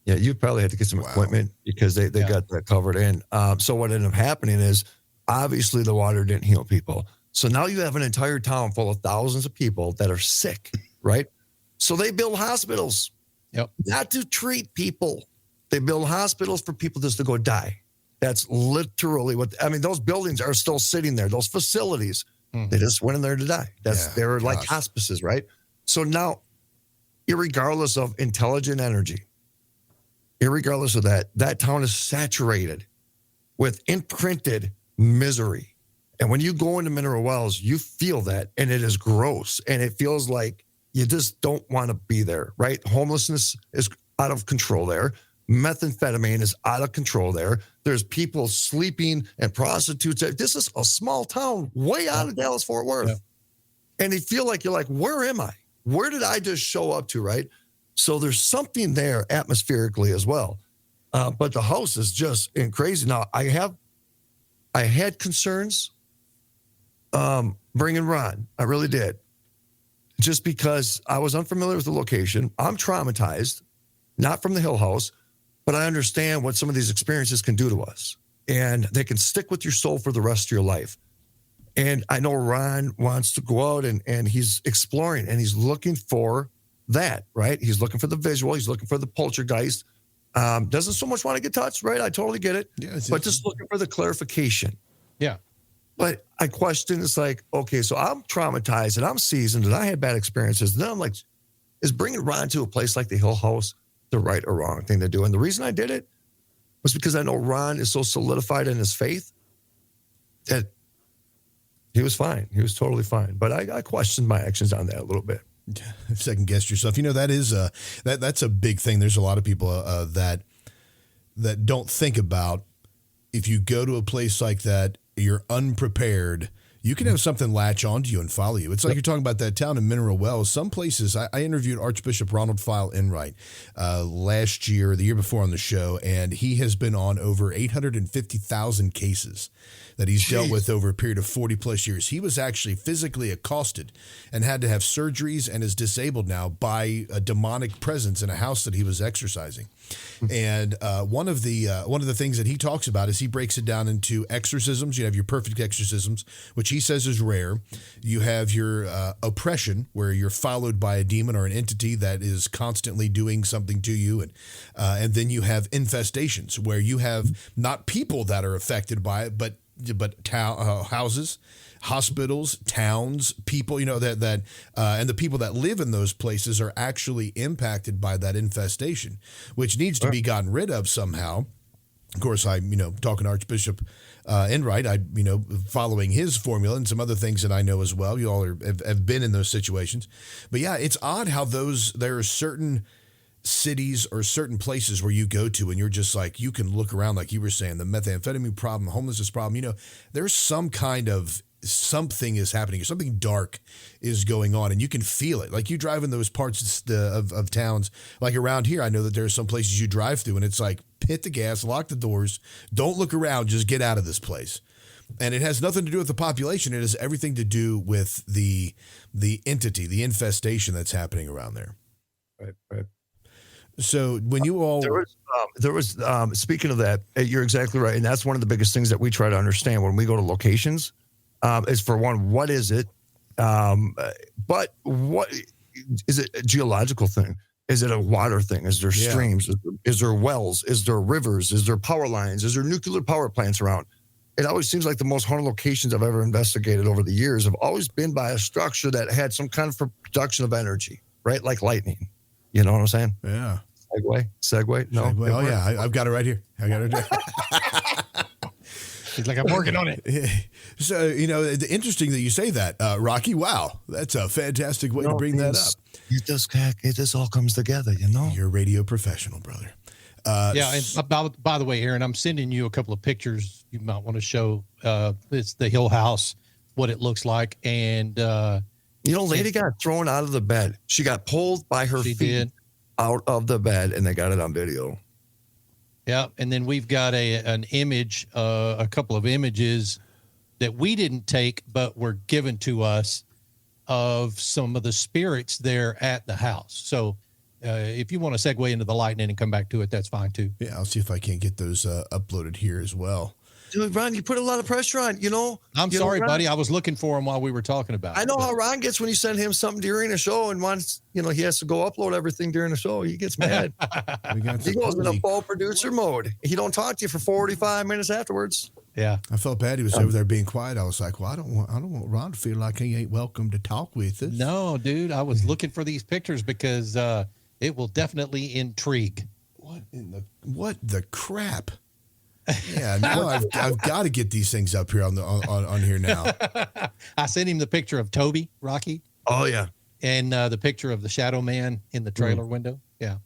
Yeah, you probably had to get some equipment because they got that covered in. So what ended up happening is, obviously the water didn't heal people. So now you have an entire town full of thousands of people that are sick, right? So they build hospitals, not to treat people. They build hospitals for people just to go die. That's literally those buildings are still sitting there. Those facilities, they just went in there to die. They're like hospices, right? So now, irregardless of intelligent energy, irregardless of that town is saturated with imprinted misery. And when you go into mineral wells, you feel that, and it is gross, and it feels like you just don't want to be there, right? Homelessness is out of control there. Methamphetamine is out of control there. There's people sleeping and prostitutes. This is a small town way out of Dallas, Fort Worth. Yeah. And you feel like you're like, where am I? Where did I just show up to, right? So there's something there atmospherically as well. But the house is just crazy. Now, I had concerns bringing Ron. I really did. Just because I was unfamiliar with the location. I'm traumatized, not from the Hill House, but I understand what some of these experiences can do to us. And they can stick with your soul for the rest of your life. And I know Ron wants to go out and he's exploring and he's looking for that, right? He's looking for the visual. He's looking for the poltergeist. Doesn't so much want to get touched, right? I totally get it. Yeah, but just looking for the clarification. Yeah. But I question, it's like, okay, so I'm traumatized and I'm seasoned and I had bad experiences. And then I'm like, is bringing Ron to a place like the Hill House the right or wrong thing to do? And the reason I did it was because I know Ron is so solidified in his faith that he was fine. He was totally fine. But I questioned my actions on that a little bit. Second guessed yourself. You know, that is that's a big thing. There's a lot of people that don't think about, if you go to a place like that, you're unprepared, you can have something latch onto you and follow you. It's like you're talking about that town in Mineral Wells. Some places, I interviewed Archbishop Ronald File Enright last year, the year before on the show, and he has been on over 850,000 cases that he's dealt with over a period of 40 plus years. He was actually physically accosted and had to have surgeries and is disabled now by a demonic presence in a house that he was exorcising. And one of the things that he talks about is he breaks it down into exorcisms. You have your perfect exorcisms, which he says is rare. You have your oppression, where you're followed by a demon or an entity that is constantly doing something to you, and then you have infestations, where you have not people that are affected by it, but houses, hospitals, towns, people, you know, that and the people that live in those places are actually impacted by that infestation, which needs to be gotten rid of somehow. Of course, talking to Archbishop Enright, following his formula and some other things that I know as well. You all have been in those situations. But yeah, it's odd how there are certain cities or certain places where you go to and you're just like, you can look around, like you were saying, the methamphetamine problem, homelessness problem, there's some kind of something is happening, something dark is going on, and you can feel it. Like you drive in those parts of towns, like around here, I know that there are some places you drive through and it's like, hit the gas, lock the doors, don't look around, just get out of this place. And it has nothing to do with the population. It has everything to do with the entity, the infestation that's happening around there. Right. So when you all there was speaking of that, you're exactly right, and that's one of the biggest things that we try to understand when we go to locations. Is, for one, what is it? But what is it? A geological thing? Is it a water thing? Is there streams? Is there wells? Is there rivers? Is there power lines? Is there nuclear power plants around? It always seems like the most haunted locations I've ever investigated over the years have always been by a structure that had some kind of production of energy, right? Like lightning. You know what I'm saying? Yeah. Segway? No. Segway. Oh, yeah. I've got it right here. He's like, I'm working on it. So, interesting that you say that, Rocky. Wow. That's a fantastic way to bring that up. It just all comes together, You're a radio professional, brother. And by the way, Aaron, I'm sending you a couple of pictures you might want to show. It's the Hill House, what it looks like. And, lady got thrown out of the bed. She got pulled by her feet out of the bed, and they got it on video. Yeah, and then we've got an image, a couple of images that we didn't take, but were given to us of some of the spirits there at the house. So if you want to segue into the lightning and come back to it, that's fine too. Yeah, I'll see if I can't get those uploaded here as well. Dude, Ron, you put a lot of pressure on, I'm sorry, buddy. I was looking for him while we were talking about it. I know how Ron gets when you send him something during a show and wants, he has to go upload everything during the show. He gets mad. He goes in a full producer mode. He don't talk to you for 45 minutes afterwards. Yeah. I felt bad. He was over there being quiet. I was like, well, I don't want Ron to feel like he ain't welcome to talk with us. No, dude. I was looking for these pictures because it will definitely intrigue. What the crap? Yeah, now I've got to get these things up here on here now. I sent him the picture of Toby, Rocky. Oh yeah. And the picture of the shadow man in the trailer window. Yeah.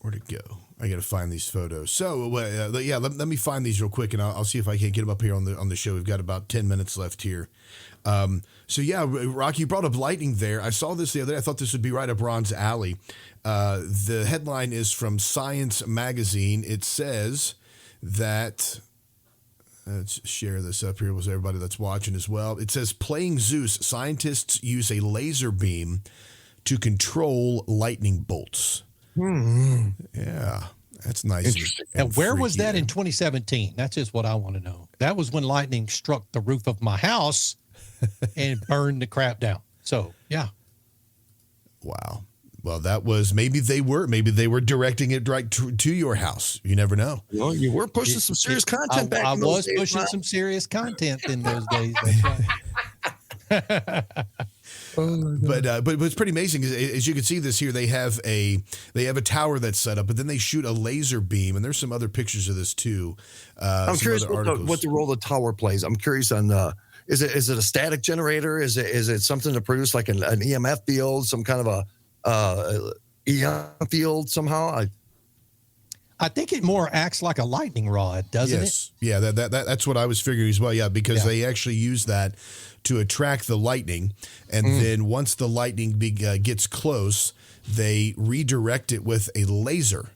Where'd it go? I got to find these photos. So yeah, let me find these real quick, and I'll see if I can't get them up here on the show. We've got about 10 minutes left here. So yeah, Rocky, you brought up lightning there. I saw this the other day. I thought this would be right up Ron's alley. The headline is from Science Magazine. It says that, let's share this up here with everybody that's watching as well. It says, playing Zeus, scientists use a laser beam to control lightning bolts. Yeah, that's nice. And where was that in 2017? That's just what I want to know. That was when lightning struck the roof of my house and burned the crap down. So, yeah. Wow. Well, that was maybe they were directing it right to your house. You never know. Well, you were pushing some serious content back. I was pushing some serious content in those days. That's right. But it's pretty amazing. As you can see this here, they have a tower that's set up, but then they shoot a laser beam, and there's some other pictures of this too. I'm curious what the role the tower plays. I'm curious on is it a static generator? Is it something to produce like an EMF field, some kind of a EM field somehow? I think it more acts like a lightning rod, doesn't it? Yeah, that's what I was figuring as well. Yeah, because they actually use that to attract the lightning, and then once the lightning gets close, they redirect it with a laser.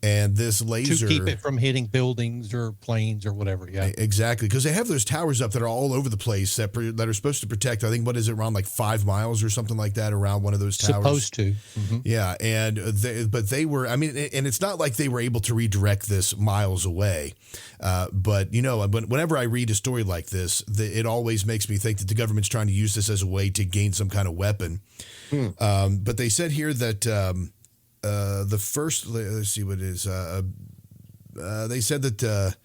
And this laser, to keep it from hitting buildings or planes or whatever. Yeah, exactly. Because they have those towers up that are all over the place that are supposed to protect. I think, what is it, around like 5 miles or something like that around one of those towers. Supposed to. Mm-hmm. Yeah, and they were. I mean, and it's not like they were able to redirect this miles away. But whenever I read a story like this, it always makes me think that the government's trying to use this as a way to gain some kind of weapon. But they said here that. The first, let's see what it is. They said that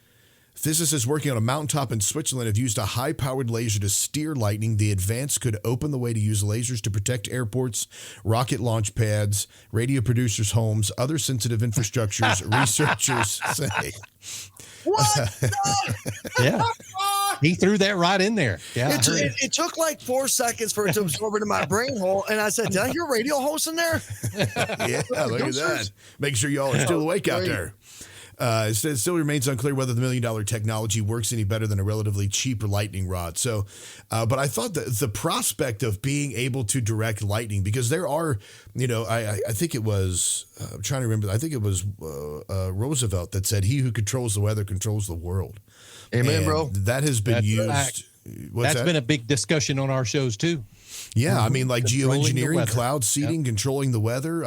physicists working on a mountaintop in Switzerland have used a high-powered laser to steer lightning. The advance could open the way to use lasers to protect airports, rocket launch pads, radio producers' homes, other sensitive infrastructures, researchers say. What? Yeah. He threw that right in there. Yeah. It took like 4 seconds for it to absorb into my brain hole. And I said, did I hear a radio host in there? Yeah, look at that. Make sure y'all are still awake out there. It still remains unclear whether the $1 million technology works any better than a relatively cheap lightning rod. So, but I thought that the prospect of being able to direct lightning, because there are, I think it was, I'm trying to remember, I think it was Roosevelt that said, "He who controls the weather controls the world." Amen, and bro. That has been used. That's been a big discussion on our shows too. Yeah, I mean, like geoengineering, cloud seeding, controlling the weather,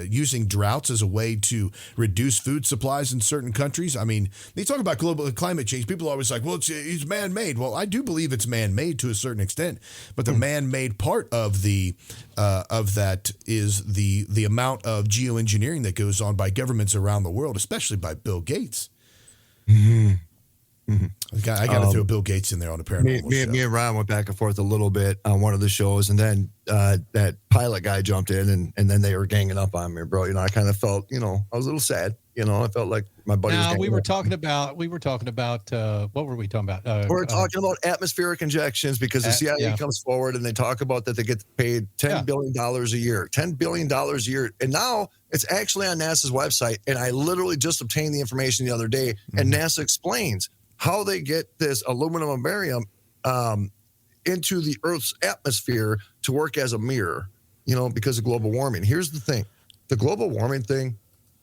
using droughts as a way to reduce food supplies in certain countries. I mean, they talk about global climate change. People are always like, well, it's man-made. Well, I do believe it's man-made to a certain extent, but the man-made part of that is the amount of geoengineering that goes on by governments around the world, especially by Bill Gates. Mm-hmm. Mm-hmm. I got to throw Bill Gates in there on a paranormal show. Me and Ron went back and forth a little bit on one of the shows, and then that pilot guy jumped in, and then they were ganging up on me, bro. I kind of felt, I was a little sad. I felt like my buddy was we were talking about, what were we talking about? We're talking about atmospheric injections, because the CIA comes forward and they talk about that they get paid $10 billion a year, $10 billion a year. And now it's actually on NASA's website. And I literally just obtained the information the other day, and NASA explains how they get this aluminum and barium into the Earth's atmosphere to work as a mirror, because of global warming. Here's the thing. The global warming thing,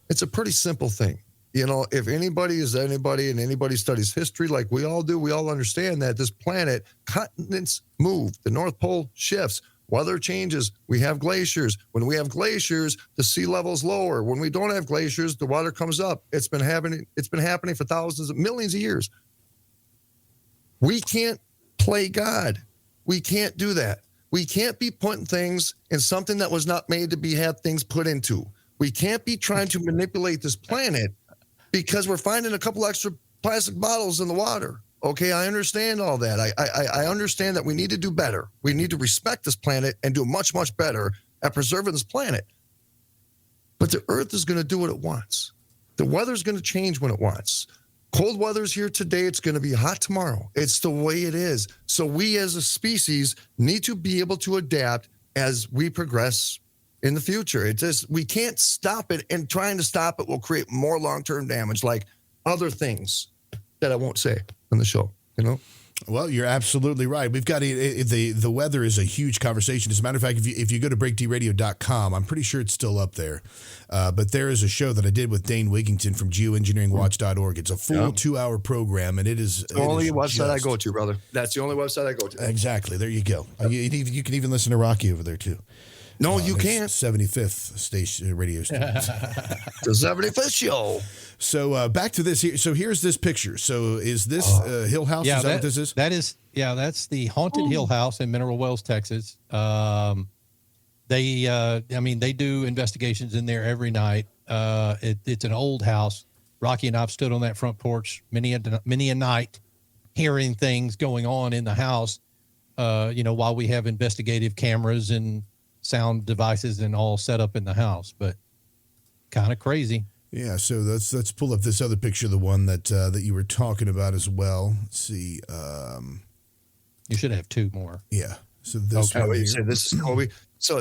it's a pretty simple thing. If anybody is anybody and anybody studies history like we all do, we all understand that this planet, continents move, the North Pole shifts, weather changes, we have glaciers. When we have glaciers, the sea level's lower. When we don't have glaciers, the water comes up. It's been happening for thousands of millions of years. We can't play God. We can't do that. We can't be putting things in something that was not made to have things put into. We can't be trying to manipulate this planet because we're finding a couple extra plastic bottles in the water. Okay, I understand all that. I understand that we need to do better. We need to respect this planet and do much, much better at preserving this planet. But the Earth is going to do what it wants. The weather's going to change when it wants. Cold weather's here today. It's going to be hot tomorrow. It's the way it is. So we as a species need to be able to adapt as we progress in the future. It's just, we can't stop it, and trying to stop it will create more long-term damage, like other things that I won't say on the show, you know? Well, you're absolutely right. We've got the weather is a huge conversation. As a matter of fact, if you go to breakdradio.com, I'm pretty sure it's still up there. But there is a show that I did with Dane Wigington from geoengineeringwatch.org. It's a full 2-hour program, and it is the only website I go to, brother. That's the only website I go to. Exactly. There you go. You can even listen to Rocky over there too. No, you can't. 75th station radio station. The 75th show. So back to this here. So here's this picture. So is this Hill House? Yeah, is that what this is? That's the haunted Hill House in Mineral Wells, Texas. They do investigations in there every night. It's an old house. Rocky and I've stood on that front porch many a night, hearing things going on in the house. While we have investigative cameras and sound devices and all set up in the house, but kind of crazy. Yeah, so let's pull up this other picture, the one that you were talking about as well. Let's see. You should have 2 more. Yeah. So this one You here. said this is Toby. So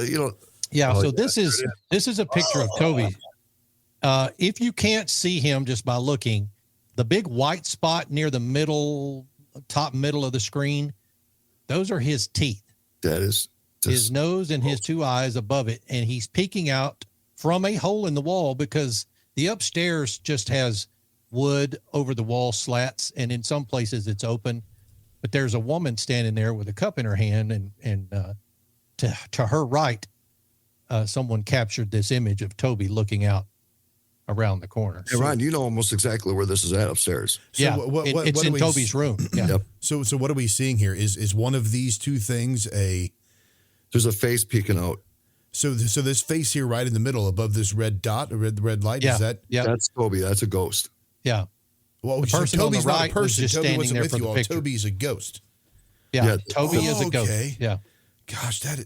Yeah. So this is a picture of Toby. If you can't see him just by looking, the big white spot near the top middle of the screen, those are his teeth. That is his nose and his 2 eyes above it, and he's peeking out from a hole in the wall because the upstairs just has wood over the wall slats, and in some places it's open. But there's a woman standing there with a cup in her hand, and to her right, someone captured this image of Toby looking out around the corner. Hey, Ron, you know almost exactly where this is at upstairs. So yeah, it's what in Toby's room. Yeah. Yep. So what are we seeing here? Is one of these 2 things There's a face peeking out. So this face here right in the middle above this red dot, a red light, Yeah. is that? Yeah. That's Toby. That's a ghost. Yeah. Well, The so person on the Toby's not a right was person. just Toby standing wasn't there with for you the all. picture. Toby's a ghost. Yeah. Yeah. Toby is a ghost. Okay. Yeah. Gosh, that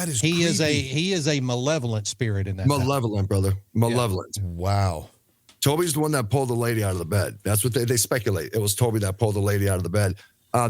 is He creepy. is a malevolent spirit in that house. Malevolent, brother. Malevolent. Wow. Toby's the one that pulled the lady out of the bed. That's what they speculate. It was Toby that pulled the lady out of the bed.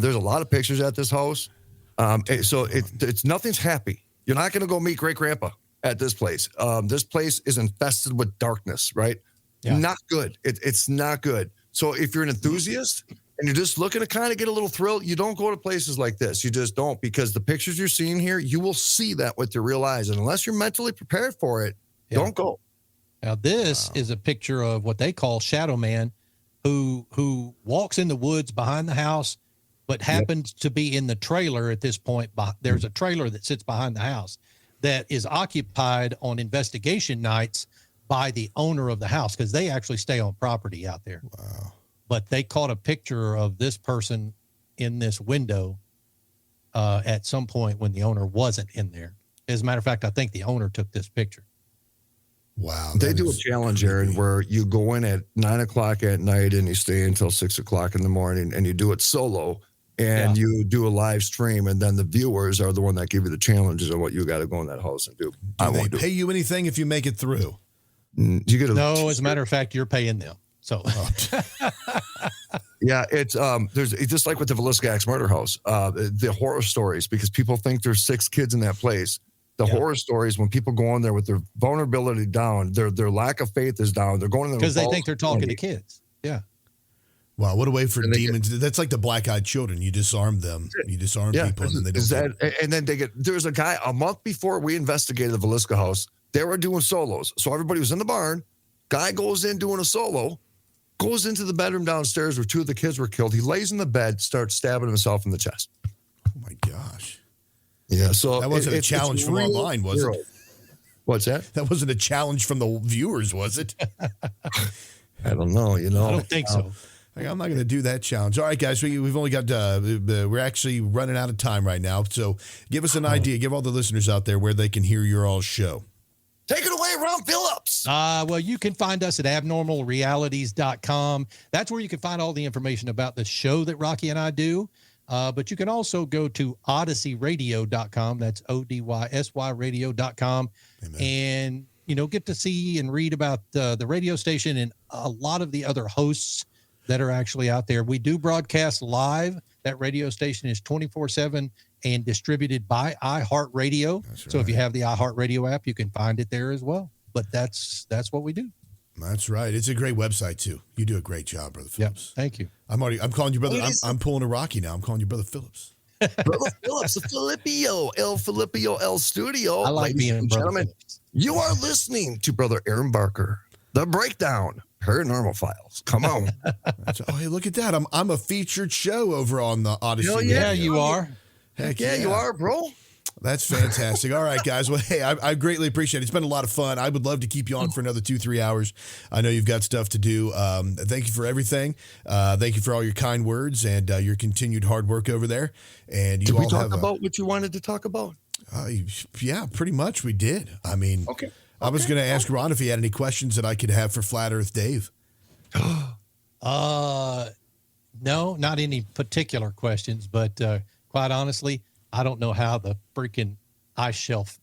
There's a lot of pictures at this house. It's nothing's happy. You're not going to go meet great grandpa at this place. This place is infested with darkness, right? Yeah. Not good. It's not good. So if you're an enthusiast and you're just looking to kind of get a little thrill, you don't go to places like this. You just don't, because the pictures you're seeing here, you will see that with your real eyes. And unless you're mentally prepared for it, don't go. Now, this is a picture of what they call Shadow Man, who walks in the woods behind the house, but happens to be in the trailer at this point. There's a trailer that sits behind the house that is occupied on investigation nights by the owner of the house, because they actually stay on property out there. Wow. But they caught a picture of this person in this window at some point when the owner wasn't in there. As a matter of fact, I think the owner took this picture. Wow. They do a challenge, Aaron, where you go in at 9:00 at night and you stay until 6:00 in the morning, and you do it solo, and you do a live stream, and then the viewers are the one that give you the challenges of what you got to go in that house and do. Do they pay you anything if you make it through? You get No, as a matter of fact, you're paying them. So yeah, it's just like with the Villisca murder house, the horror stories, because people think there's 6 kids in that place. The horror stories, when people go in there with their vulnerability down, their lack of faith is down. They're going in there because they think they're talking to kids. Yeah. Wow, what a way for demons. That's like the black-eyed children. You disarm them. You disarm people, and then they don't. And then they get. There's a guy a month before we investigated the Villisca house. They were doing solos, so everybody was in the barn. Guy goes in doing a solo, goes into the bedroom downstairs where 2 of the kids were killed. He lays in the bed, starts stabbing himself in the chest. Oh my gosh. Yeah, so that wasn't a challenge from online, was it? What's that? That wasn't a challenge from the viewers, was it? I don't know. I don't think so. Like, I'm not going to do that challenge. All right, guys, we've only got, we're actually running out of time right now. So give us an idea. Give all the listeners out there where they can hear your all show. Take it away, Ron Phillips. Well, you can find us at abnormalrealities.com. That's where you can find all the information about the show that Rocky and I do. But you can also go to odysseyradio.com. That's ODYSY radio.com. Amen. And get to see and read about the radio station and a lot of the other hosts that are actually out there. We do broadcast live. That radio station is 24/7 and distributed by iHeartRadio. So if you have the iHeartRadio app, you can find it there as well. But that's what we do. That's right. It's a great website too. You do a great job, Brother Phillips. Yeah, thank you. I'm calling you brother. I'm pulling a Rocky now. I'm calling you Brother Phillips. Brother Phillips, the Filipio, El Filipio, El Studio. I like Ladies being and Brother gentlemen, Phillips. you are listening to Brother Aaron Barker, The Breakdown, Paranormal Files. Come on. Hey, look at that. I'm a featured show over on the Odyssey. Hell Yeah, Radio. you are. Heck Yeah, you are, bro. That's fantastic. All right, guys. Well, hey, I greatly appreciate it. It's been a lot of fun. I would love to keep you on for another 2-3 hours. I know you've got stuff to do. Thank you for everything. Thank you for all your kind words and your continued hard work over there. And you Did all we talk have about what you wanted to talk about? yeah, pretty much we did. I mean, Okay. I was going to ask Ron if he had any questions that I could have for Flat Earth Dave. No, not any particular questions, but quite honestly, I don't know how the freaking ice shelf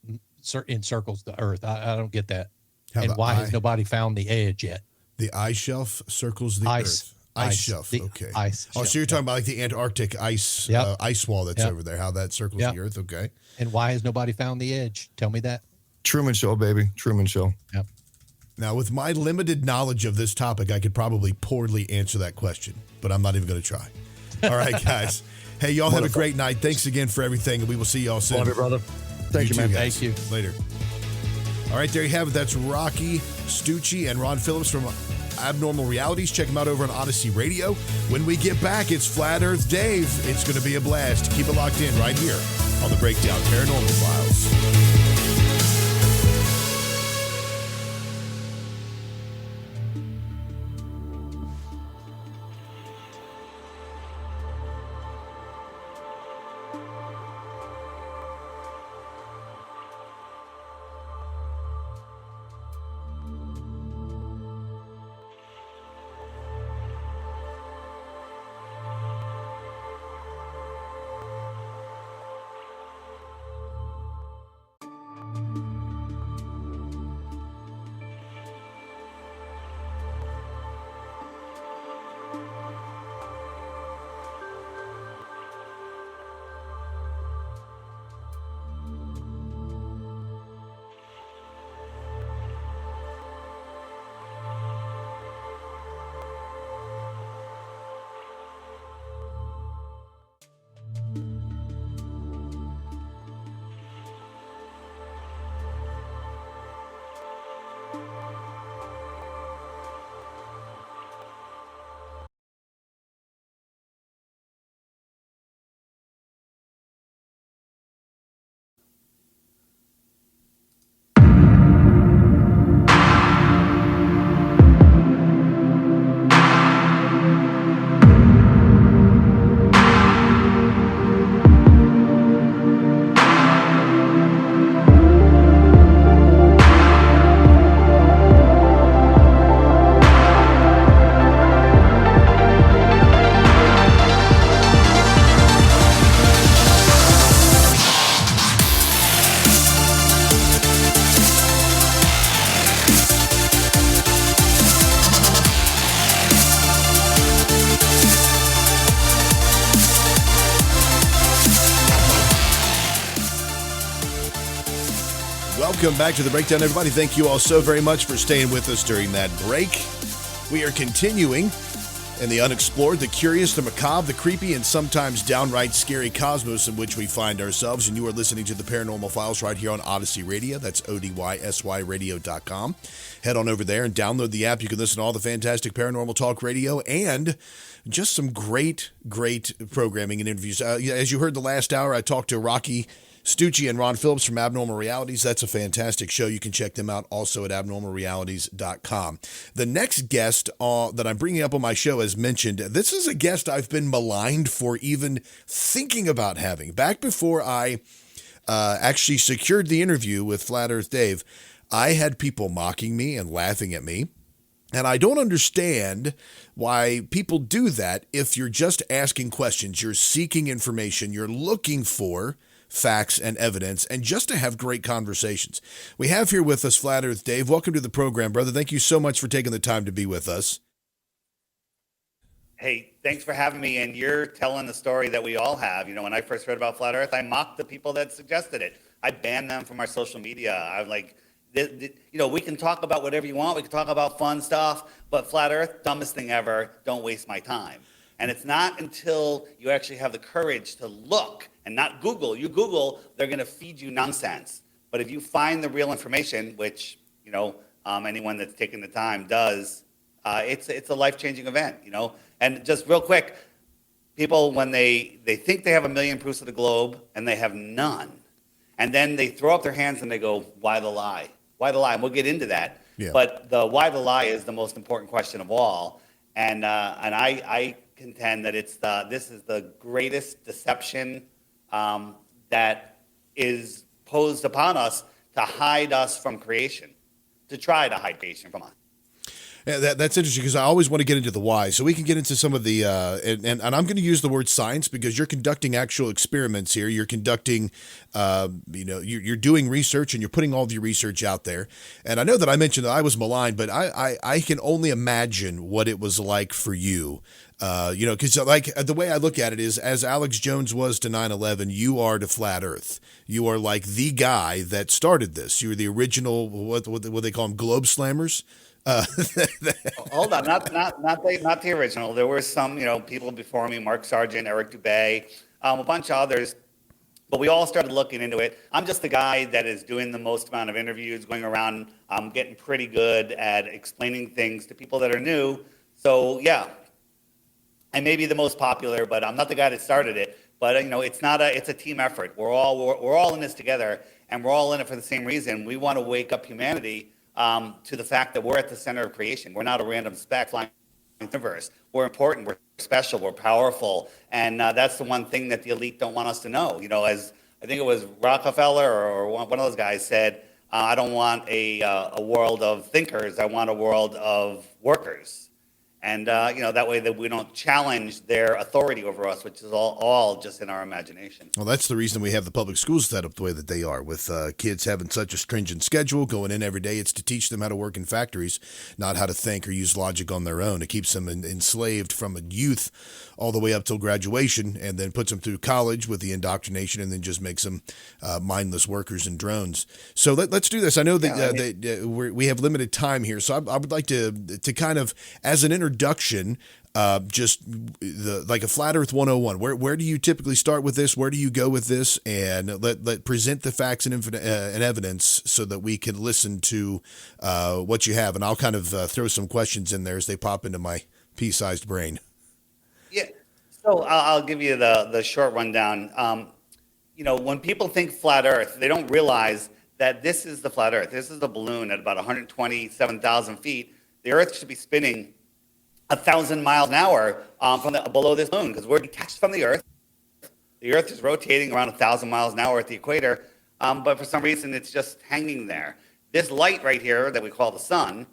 encircles the Earth. I don't get that. How And the why eye- has nobody found the edge yet? The ice shelf circles the Ice. Earth. Ice Ice. shelf. The Okay. ice Oh, so shelf. you're talking about like the Antarctic ice Yep. ice wall that's Yep. over there, how that circles Yep. the Earth. Okay. And why has nobody found the edge? Tell me that. Truman Show, baby. Truman Show. Yep. Now, with my limited knowledge of this topic, I could probably poorly answer that question, but I'm not even going to try. All right, guys. Hey, y'all have a great night. Thanks again for everything, and we will see y'all soon. Love it, brother. Thank you, too, man. guys. Thank you. Later. All right, there you have it. That's Rocci Stucci and Ron Phillips from Abnormal Realities. Check them out over on Odyssey Radio. When we get back, it's Flat Earth Dave. It's going to be a blast. Keep it locked in right here on the Breakdown Paranormal Files. Welcome back to the Breakdown, everybody. Thank you all so very much for staying with us during that break. We are continuing in the unexplored, the curious, the macabre, the creepy, and sometimes downright scary cosmos in which we find ourselves. And you are listening to the Paranormal Files right here on Odyssey Radio. That's ODYSYradio.com. Head on over there and download the app. You can listen to all the fantastic Paranormal Talk Radio and just some great, great programming and interviews. As you heard the last hour, I talked to Rocci Stucci and Ron Phillips from Abnormal Realities. That's a fantastic show. You can check them out also at abnormalrealities.com. The next guest that I'm bringing up on my show, as mentioned, this is a guest I've been maligned for even thinking about having. Back before I actually secured the interview with Flat Earth Dave, I had people mocking me and laughing at me. And I don't understand why people do that if you're just asking questions, you're seeking information, you're looking for facts and evidence, and just to have great conversations. We have here with us Flat Earth Dave. Welcome to the program, brother. Thank you so much for taking the time to be with us. Hey, thanks for having me. And you're telling the story that we all have. You know, when I first read about Flat Earth, I mocked the people that suggested it. I banned them from our social media. I'm like, you know, we can talk about whatever you want. We can talk about fun stuff, but Flat Earth, dumbest thing ever. Don't waste my time. And it's not until you actually have the courage to look and not Google. You Google, they're going to feed you nonsense. But if you find the real information, which, you know, anyone that's taken the time does, it's a life-changing event, you know. And just real quick, people, when they think they have a million proofs of the globe and they have none, and then they throw up their hands and they go, why the lie? Why the lie? And we'll get into that. Yeah. But the why the lie is the most important question of all. And I contend that this is the greatest deception that is posed upon us to hide us from creation, to try to hide creation from us. Yeah, that's interesting because I always want to get into the why. So we can get into some of the, and I'm going to use the word science because you're conducting actual experiments here. You're conducting, you're doing research and you're putting all of your research out there. And I know that I mentioned that I was maligned, but I can only imagine what it was like for you. Because like the way I look at it is as Alex Jones was to 9/11, you are to Flat Earth. You are like the guy that started this. You were the original, what they call them, globe slammers. Hold on, not the original. There were some, people before me, Mark Sargent, Eric Dubay, a bunch of others, but we all started looking into it. I'm just the guy that is doing the most amount of interviews, going around, getting pretty good at explaining things to people that are new. So yeah, I may be the most popular, but I'm not the guy that started it. But it's a team effort. We're all in this together, and we're all in it for the same reason. We want to wake up humanity to the fact that we're at the center of creation. We're not a random speck flying in the universe. We're important, we're special, we're powerful. And that's the one thing that the elite don't want us to know. As I think it was Rockefeller or one of those guys said, I don't want a world of thinkers, I want a world of workers. And, that way that we don't challenge their authority over us, which is all just in our imagination. Well, that's the reason we have the public schools set up the way that they are, with kids having such a stringent schedule, going in every day. It's to teach them how to work in factories, not how to think or use logic on their own. It keeps them enslaved from a youth all the way up till graduation, and then puts them through college with the indoctrination, and then just makes them mindless workers and drones. So let's do this. I know that we have limited time here, so I would like to kind of, as an introduction, just like a Flat Earth 101. Where do you typically start with this? Where do you go with this? And let present the facts and evidence so that we can listen to what you have. And I'll kind of throw some questions in there as they pop into my pea-sized brain. Yeah. So I'll give you the short rundown. When people think flat Earth, they don't realize that this is the flat Earth. This is the balloon at about 127,000 feet. The Earth should be spinning 1,000 miles an hour below this balloon because we're detached from the Earth. The Earth is rotating around 1,000 miles an hour at the equator, but for some reason it's just hanging there. This light right here that we call the sun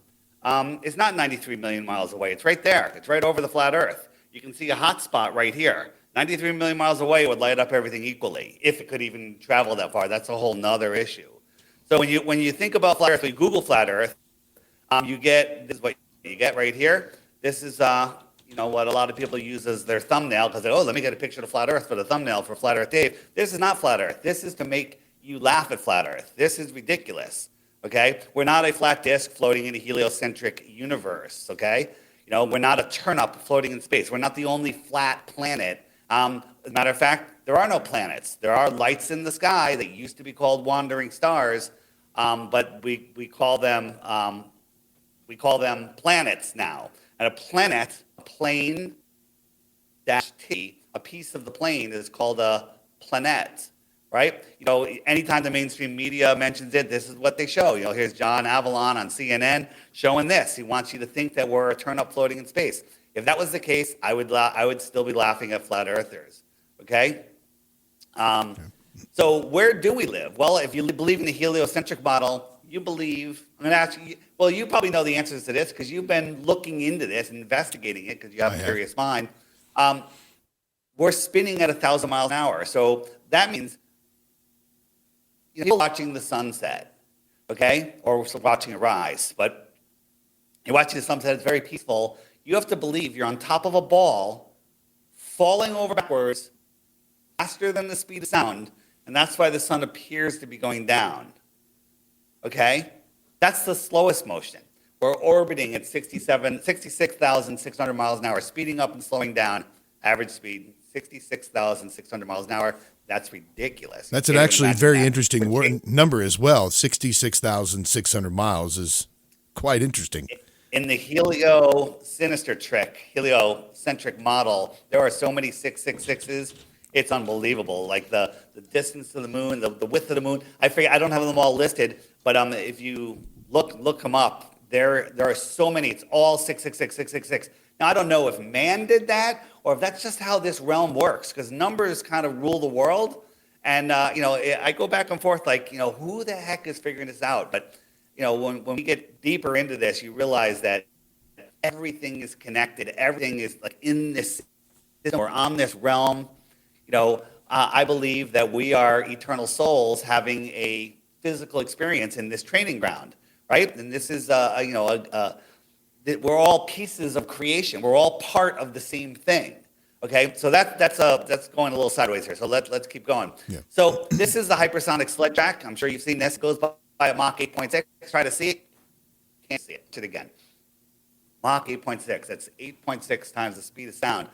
is not 93 million miles away. It's right there. It's right over the flat Earth. You can see a hot spot right here. 93 million miles away would light up everything equally, if it could even travel that far. That's a whole nother issue. So when you think about flat Earth, when you Google flat Earth, you get this is what you get right here. This is what a lot of people use as their thumbnail because let me get a picture of flat Earth for the thumbnail for Flat Earth Dave. This is not flat Earth. This is to make you laugh at flat Earth. This is ridiculous. Okay, we're not a flat disk floating in a heliocentric universe. Okay. We're not a turnip floating in space. We're not the only flat planet. As a matter of fact, there are no planets. There are lights in the sky that used to be called wandering stars, but we call them planets now. And a planet, a plane dash T, a piece of the plane is called a planet. Right? Anytime the mainstream media mentions it, this is what they show. Here's John Avalon on CNN showing this. He wants you to think that we're a turnip floating in space. If that was the case, I would still be laughing at flat earthers. Okay? So where do we live? Well, if you believe in the heliocentric model, you believe. I'm going to ask you. Well, you probably know the answers to this because you've been looking into this and investigating it because you have a curious mind. We're spinning at 1,000 miles an hour, so that means you're watching the sunset, okay, or watching it rise, but you're watching the sunset. It's very peaceful. You have to believe you're on top of a ball, falling over backwards, faster than the speed of sound, and that's why the sun appears to be going down. Okay, that's the slowest motion. We're orbiting at 66,600 miles an hour, speeding up and slowing down. Average speed, 66,600 miles an hour. That's ridiculous. That's an actually very interesting number as well. 66,600 miles is quite interesting. In the heliocentric model, there are so many 666s. It's unbelievable. Like the distance to the moon, the width of the moon. I don't have them all listed, but if you look them up, there are so many. It's all 666. Now I don't know if man did that or if that's just how this realm works, because numbers kind of rule the world. And I go back and forth, like, who the heck is figuring this out? But when we get deeper into this, you realize that everything is connected. Everything is like in this system or on this realm. I believe that we are eternal souls having a physical experience in this training ground, right? And this is, we're all pieces of creation. We're all part of the same thing. Okay, so that's going a little sideways here. So let's keep going. Yeah. So this is the hypersonic sled track. I'm sure you've seen this. It goes by at Mach 8.6. Try to see it. Can't see it. Watch it again. Mach 8.6. That's 8.6 times the speed of sound.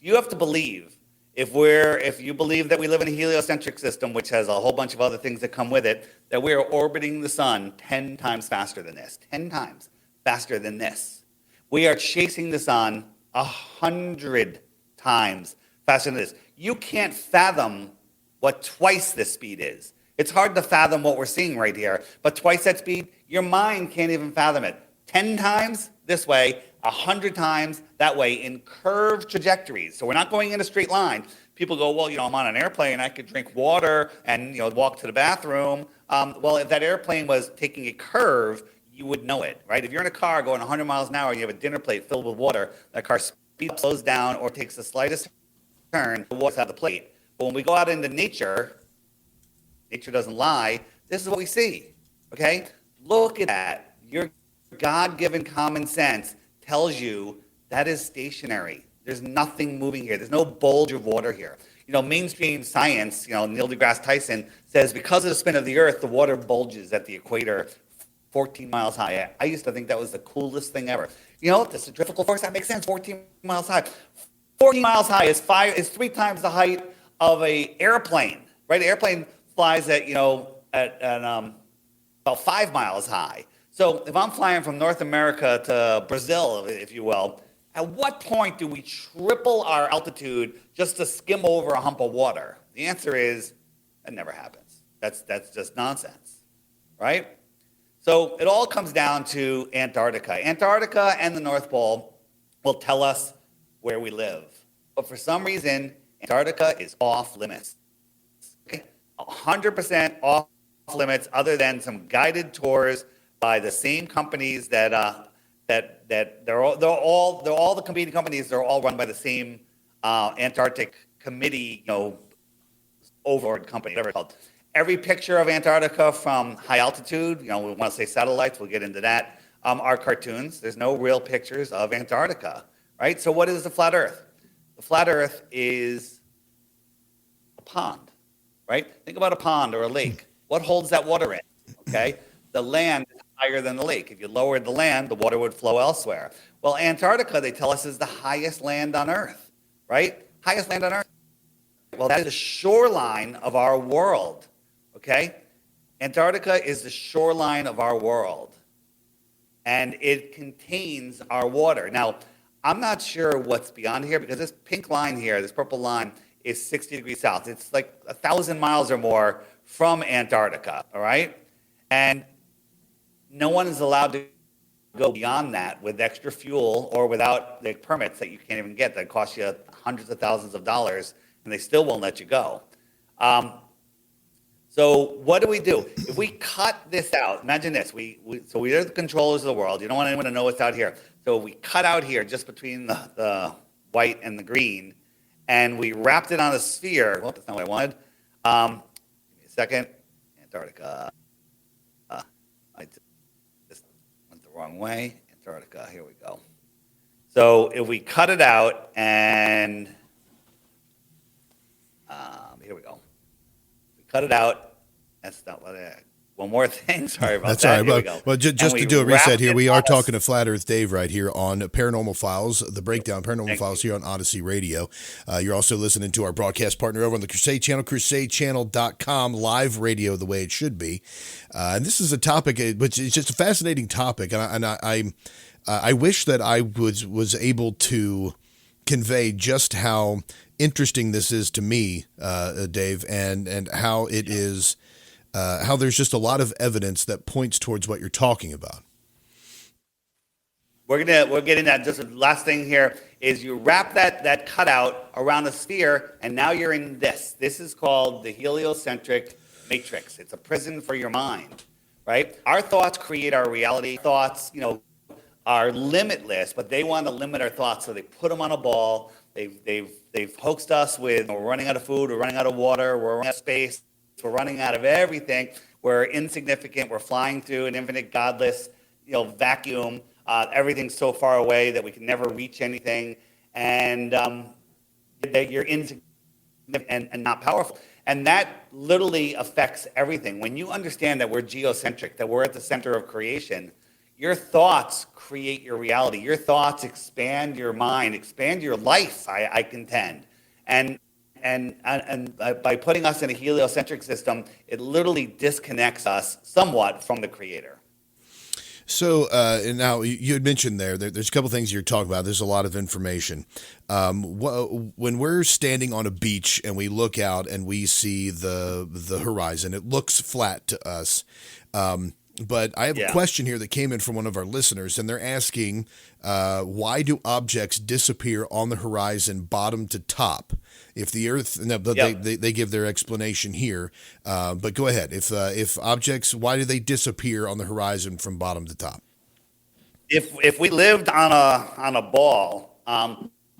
You have to believe, if you believe that we live in a heliocentric system, which has a whole bunch of other things that come with it, that we are orbiting the sun 10 times faster than this. 10 times faster than this. We are chasing the sun 100 times faster than this. You can't fathom what twice this speed is. It's hard to fathom what we're seeing right here, but twice that speed, your mind can't even fathom it. 10 times this way, 100 times that way in curved trajectories. So we're not going in a straight line. People go, well, I'm on an airplane, I could drink water and walk to the bathroom. Well, if that airplane was taking a curve, you would know it, right? If you're in a car going 100 miles an hour and you have a dinner plate filled with water, that car speeds up, slows down, or takes the slightest turn, the water's out of the plate. But when we go out into nature doesn't lie. This is what we see, okay? Look at that. Your God-given common sense tells you that is stationary. There's nothing moving here. There's no bulge of water here. Mainstream science, Neil deGrasse Tyson says because of the spin of the Earth, the water bulges at the equator 14 miles high. I used to think that was the coolest thing ever. The centrifugal force, that makes sense, 14 miles high. 14 miles high is 3 times the height of an airplane, right? An airplane flies at about 5 miles high. So if I'm flying from North America to Brazil, if you will, at what point do we triple our altitude just to skim over a hump of water? The answer is that never happens. That's just nonsense, right? So it all comes down to Antarctica. Antarctica and the North Pole will tell us where we live. But for some reason, Antarctica is off limits. 100% off limits, other than some guided tours by the same companies that they're all the competing companies. They're all run by the same Antarctic committee, overlord company, whatever it's called. Every picture of Antarctica from high altitude, we want to say satellites. We'll get into that. Are cartoons. There's no real pictures of Antarctica, right? So what is the flat Earth? The flat Earth is a pond. Right? Think about a pond or a lake. What holds that water in? Okay? The land is higher than the lake. If you lowered the land, the water would flow elsewhere. Well, Antarctica, they tell us, is the highest land on Earth, right? Highest land on Earth. Well, that is the shoreline of our world, okay? Antarctica is the shoreline of our world, and it contains our water. Now, I'm not sure what's beyond here, because this pink line here, this purple line, is 60 degrees south. It's like 1,000 miles or more from Antarctica, all right? And no one is allowed to go beyond that with extra fuel or without the permits that you can't even get that cost you hundreds of thousands of dollars, and they still won't let you go. So what do? If we cut this out, imagine this. So we are the controllers of the world. You don't want anyone to know what's out here. So we cut out here just between the white and the green, and we wrapped it on a sphere. Well, that's not what I wanted. Give me a second. Antarctica. I just went the wrong way. Antarctica. Here we go. So if we cut it out and here we go. We cut it out. That's not what I. One more thing. Sorry about That's that. all right. Here we go. Well, just And to we do a reset wrapped here, it we are up. talking to Flat Earth Dave right here on Paranormal Files, the breakdown Paranormal Thank Files you. here on Odyssey Radio. You're also listening to our broadcast partner over on the Crusade Channel, crusadechannel.com, live radio the way it should be. And this is a topic, which is just a fascinating topic. And I wish that I was able to convey just how interesting this is to me, Dave, and how it is. How there's just a lot of evidence that points towards what you're talking about. We're getting that. Just the last thing here is you wrap that cutout around a sphere, and now you're in this. This is called the heliocentric matrix. It's a prison for your mind, right? Our thoughts create our reality. Thoughts, are limitless, but they want to limit our thoughts, so they put them on a ball. They've hoaxed us with we're running out of food, we're running out of water, we're running out of space. We're running out of everything. We're insignificant. We're flying through an infinite, godless, vacuum. Everything's so far away that we can never reach anything, and that you're insignificant and not powerful. And that literally affects everything. When you understand that we're geocentric, that we're at the center of creation, your thoughts create your reality. Your thoughts expand your mind, expand your life. I contend, and by putting us in a heliocentric system, it literally disconnects us somewhat from the creator. So, and now you had mentioned there's a couple things you're talking about. There's a lot of information. When we're standing on a beach and we look out and we see the horizon, it looks flat to us. But I have a question here that came in from one of our listeners, and they're asking, why do objects disappear on the horizon bottom to top? If the Earth, they give their explanation here, but go ahead. If objects, why do they disappear on the horizon from bottom to top? If we lived on a ball,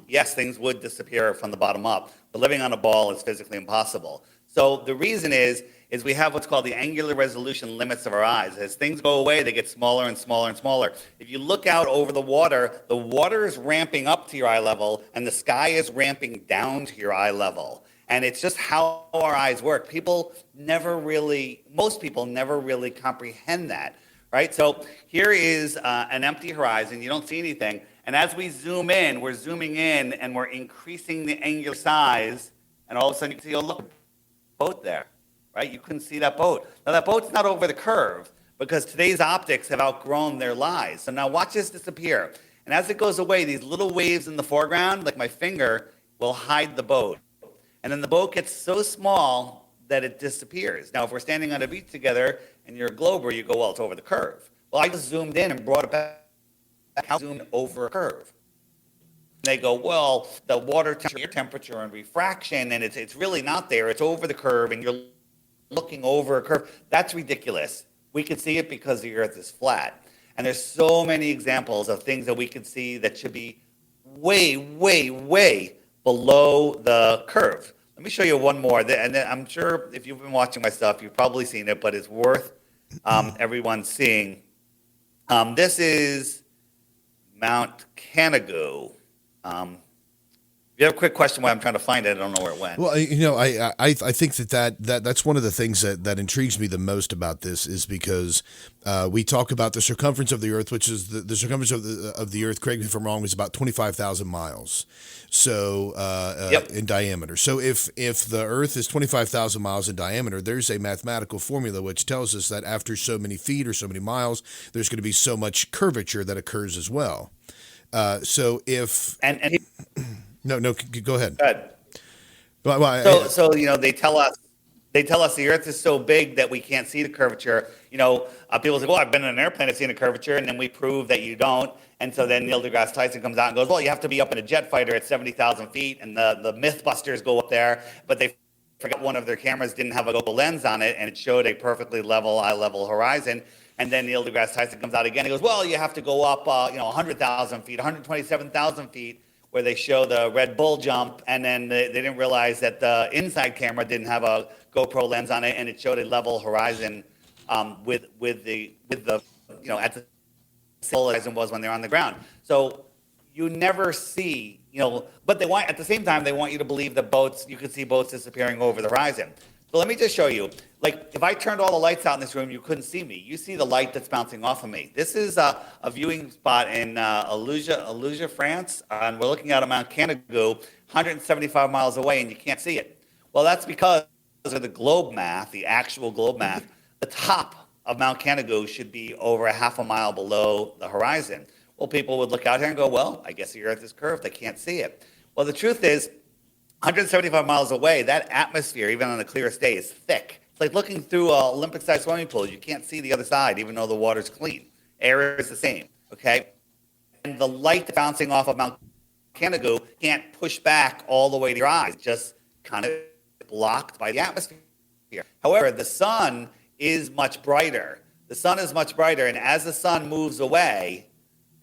yes, things would disappear from the bottom up, but living on a ball is physically impossible. So the reason is we have what's called the angular resolution limits of our eyes. As things go away, they get smaller and smaller and smaller. If you look out over the water is ramping up to your eye level, and the sky is ramping down to your eye level. And it's just how our eyes work. Most people never really comprehend that, right? So here is an empty horizon. You don't see anything. And as we zoom in, we're zooming in, and we're increasing the angular size, and all of a sudden you see a little boat there. Right? You couldn't see that boat. Now, that boat's not over the curve because today's optics have outgrown their lies. So now watch this disappear. And as it goes away, these little waves in the foreground, like my finger, will hide the boat. And then the boat gets so small that it disappears. Now, if we're standing on a beach together and you're a glober, you go, well, it's over the curve. Well, I just zoomed in and brought it back. I zoomed over a curve. They go, well, the water temperature and refraction, and it's really not there. It's over the curve, and you're looking over a curve. That's ridiculous. We can see it because the Earth is flat. And there's so many examples of things that we can see that should be way, way, way below the curve. Let me show you one more. And then I'm sure if you've been watching my stuff, you've probably seen it, but it's worth everyone seeing. This is Mount Canigou. If you have a quick question why I'm trying to find it, I don't know where it went. Well, I think that's one of the things that intrigues me the most about this is because we talk about the circumference of the Earth, which is the circumference of the Earth, correct me if I'm wrong, is about 25,000 miles. So in diameter. So if the Earth is 25,000 miles in diameter, there's a mathematical formula which tells us that after so many feet or so many miles, there's going to be so much curvature that occurs as well. So if No, go ahead. Good. Well, So they tell us the Earth is so big that we can't see the curvature. People say, well, I've been in an airplane, I've seen a curvature, and then we prove that you don't. And so then Neil deGrasse Tyson comes out and goes, well, you have to be up in a jet fighter at 70,000 feet, and the Mythbusters go up there, but they forgot one of their cameras didn't have a focal lens on it, and it showed a perfectly level, eye-level horizon. And then Neil deGrasse Tyson comes out again and goes, well, you have to go up, 100,000 feet, 127,000 feet, where they show the Red Bull jump, and then they didn't realize that the inside camera didn't have a GoPro lens on it, and it showed a level horizon with the at the same horizon was when they're on the ground. So you never see, but at the same time they want you to believe that you can see boats disappearing over the horizon. So let me just show you. Like, if I turned all the lights out in this room, you couldn't see me. You see the light that's bouncing off of me. This is a viewing spot in Aluja, France, and we're looking at a Mount Canigou, 175 miles away, and you can't see it. Well, that's because of the globe math, the actual globe math. The top of Mount Canigou should be over a half a mile below the horizon. Well, people would look out here and go, well, I guess the Earth is curved. I can't see it. Well, the truth is, 175 miles away, that atmosphere, even on the clearest day, is thick. It's like looking through an Olympic-sized swimming pool. You can't see the other side, even though the water's clean. Air is the same, okay? And the light bouncing off of Mount Canigou can't push back all the way to your eyes. It's just kind of blocked by the atmosphere. However, the sun is much brighter. The sun is much brighter, and as the sun moves away,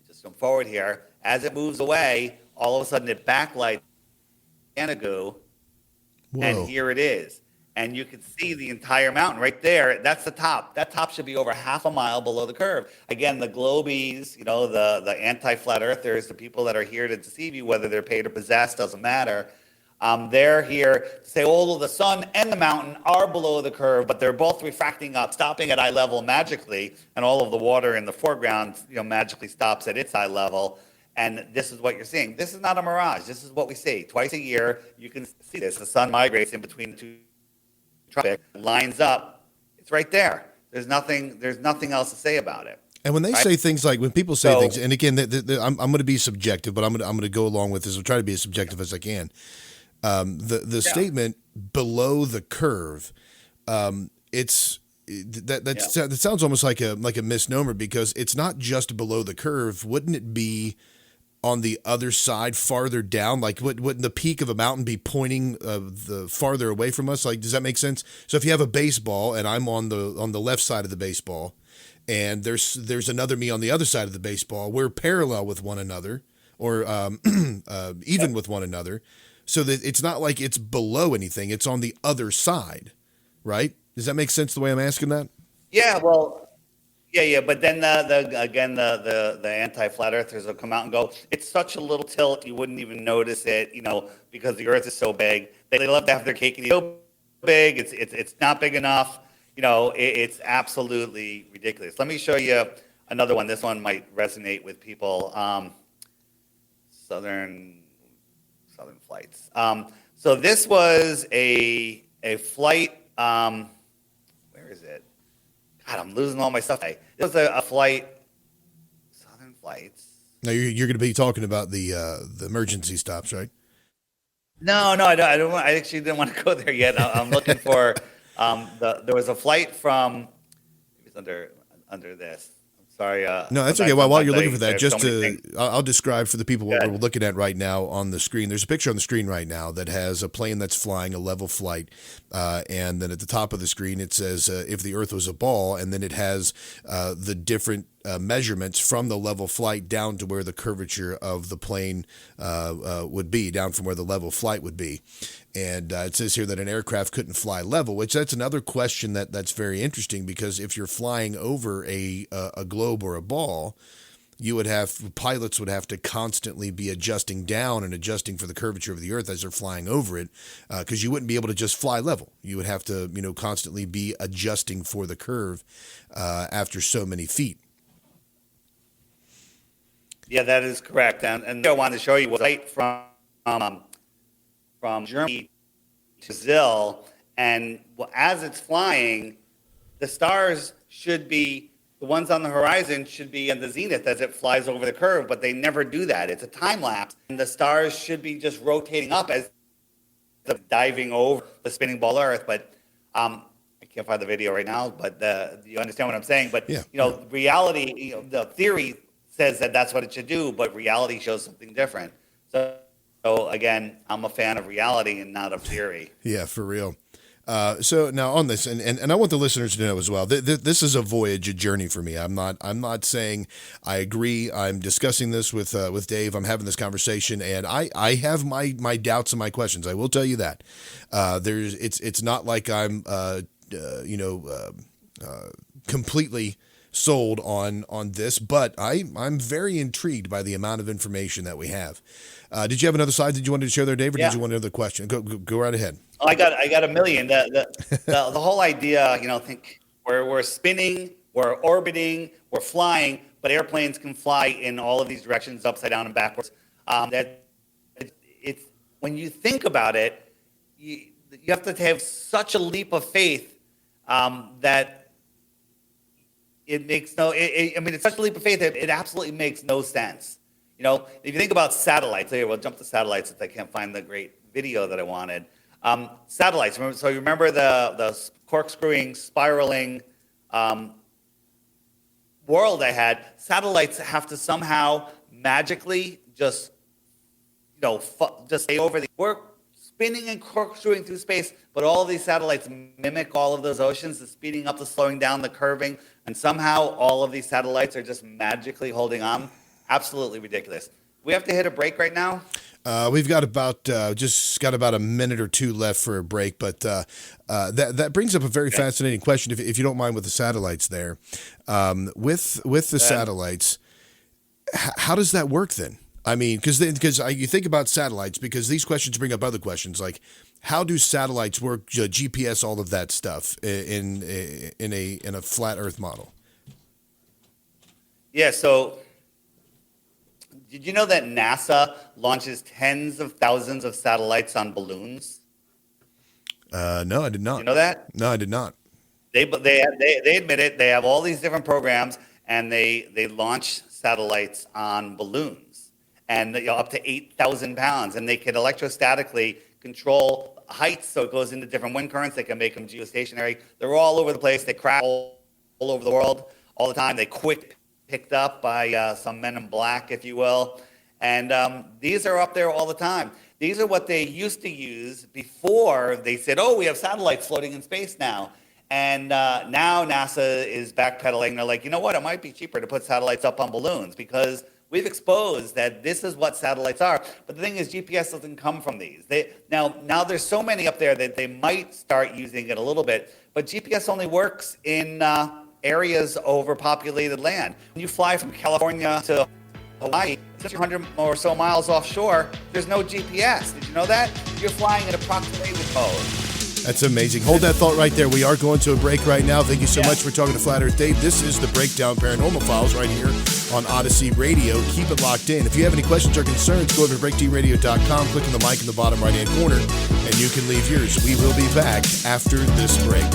just come forward here, as it moves away, all of a sudden it backlights Canigou, and here it is. And you can see the entire mountain right there. That's the top. That top should be over half a mile below the curve. Again, the globies, the anti-flat earthers, the people that are here to deceive you, whether they're paid or possessed, doesn't matter. They're here to say, the sun and the mountain are below the curve, but they're both refracting up, stopping at eye level magically, and all of the water in the foreground, magically stops at its eye level. And this is what you're seeing. This is not a mirage. This is what we see. Twice a year, you can see this. The sun migrates in between the two tropics, lines up. It's right there. There's nothing else to say about it. And when they say things like, when people say things, and again, I'm going to be subjective, but I'm going to go along with this. I'll try to be as subjective as I can. The statement below the curve, that sounds almost like a misnomer, because it's not just below the curve. Wouldn't it be on the other side, farther down? Like, wouldn't the peak of a mountain be pointing the farther away from us? Like, does that make sense? So if you have a baseball and I'm on the left side of the baseball, and there's another me on the other side of the baseball, we're parallel with one another, or even with one another. So that it's not like it's below anything; it's on the other side, right? Does that make sense the way I'm asking that? Yeah, well. Yeah, but then the anti-flat earthers will come out and go, it's such a little tilt, you wouldn't even notice it, because the Earth is so big. They love to have their cake and eat it so big. It's not big enough. It's absolutely ridiculous. Let me show you another one. This one might resonate with people. Southern flights. So this was a flight. Where is it? God, I'm losing all my stuff. It was a flight, Southern Flights. Now you're going to be talking about the emergency stops, right? No, I don't. I actually didn't want to go there yet. I'm looking for there was a flight from. It was under this. Sorry. No, that's okay. Well, while you're looking for that, I'll describe for the people what we're looking at right now on the screen. There's a picture on the screen right now that has a plane that's flying a level flight, and then at the top of the screen it says if the Earth was a ball, and then it has the different measurements from the level flight down to where the curvature of the plane would be, down from where the level flight would be. And it says here that an aircraft couldn't fly level, which that's another question that's very interesting, because if you're flying over a globe or a ball, pilots would have to constantly be adjusting down and adjusting for the curvature of the Earth as they're flying over it, because you wouldn't be able to just fly level. You would have to, constantly be adjusting for the curve after so many feet. Yeah, that is correct. And I wanted to show you was a flight from Germany to Brazil, and as it's flying, the stars should be, the ones on the horizon should be in the zenith as it flies over the curve, but they never do that. It's a time lapse, and the stars should be just rotating up as the diving over the spinning ball Earth. But I can't find the video right now, but you understand what I'm saying. But reality, the theory says that that's what it should do, but reality shows something different. So again, I'm a fan of reality and not of theory. Yeah, for real. So now on this, and I want the listeners to know as well, this is a voyage, a journey for me. I'm not saying I agree. I'm discussing this with Dave. I'm having this conversation, and I have my doubts and my questions. I will tell you that. It's not like I'm completely sold on this, but I'm very intrigued by the amount of information that we have. Did you have another slide that you wanted to share there, Dave, or did you want another question? Go right ahead. I got a million. The whole idea, think we're spinning, we're orbiting, we're flying, but airplanes can fly in all of these directions, upside down and backwards. It's when you think about it, you have to have such a leap of faith that it makes it's such a leap of faith that it absolutely makes no sense. If you think about satellites, here we'll jump to satellites if I can't find the great video that I wanted. Satellites. So you remember the corkscrewing, spiraling world I had. Satellites have to somehow magically just stay over. We're spinning and corkscrewing through space, but all of these satellites mimic all of those oceans, the speeding up, the slowing down, the curving, and somehow all of these satellites are just magically holding on. Absolutely ridiculous. We have to hit a break right now. We've got about a minute or two left for a break, but that brings up a very fascinating question, if you don't mind, with the satellites there. With the satellites, how does that work then? I mean, because you think about satellites, because these questions bring up other questions, like how do satellites work, GPS, all of that stuff in a flat Earth model? Yeah. So, did you know that NASA launches tens of thousands of satellites on balloons? No, I did not. You know that? No, I did not. They admit it. They have all these different programs, and they launch satellites on balloons, and up to 8,000 pounds, and they can electrostatically control heights, so it goes into different wind currents. They can make them geostationary. They're all over the place. They crash all over the world all the time. They picked up by some men in black, if you will. And these are up there all the time. These are what they used to use before they said, oh, we have satellites floating in space now. And now NASA is backpedaling. They're like, you know what? It might be cheaper to put satellites up on balloons because we've exposed that this is what satellites are. But the thing is, GPS doesn't come from these. Now there's so many up there that they might start using it a little bit. But GPS only works in areas overpopulated land. When you fly from California to Hawaii, 600 or so miles offshore, there's no GPS. Did you know that? You're flying in approximation mode. That's amazing. Hold that thought right there. We are going to a break right now. Thank you so much for talking to Flat Earth Dave. This is the Breakdown Paranormal Files right here on Odyssey Radio. Keep it locked in. If you have any questions or concerns, go over to breaktradio.com, click on the mic in the bottom right-hand corner, and you can leave yours. We will be back after this break.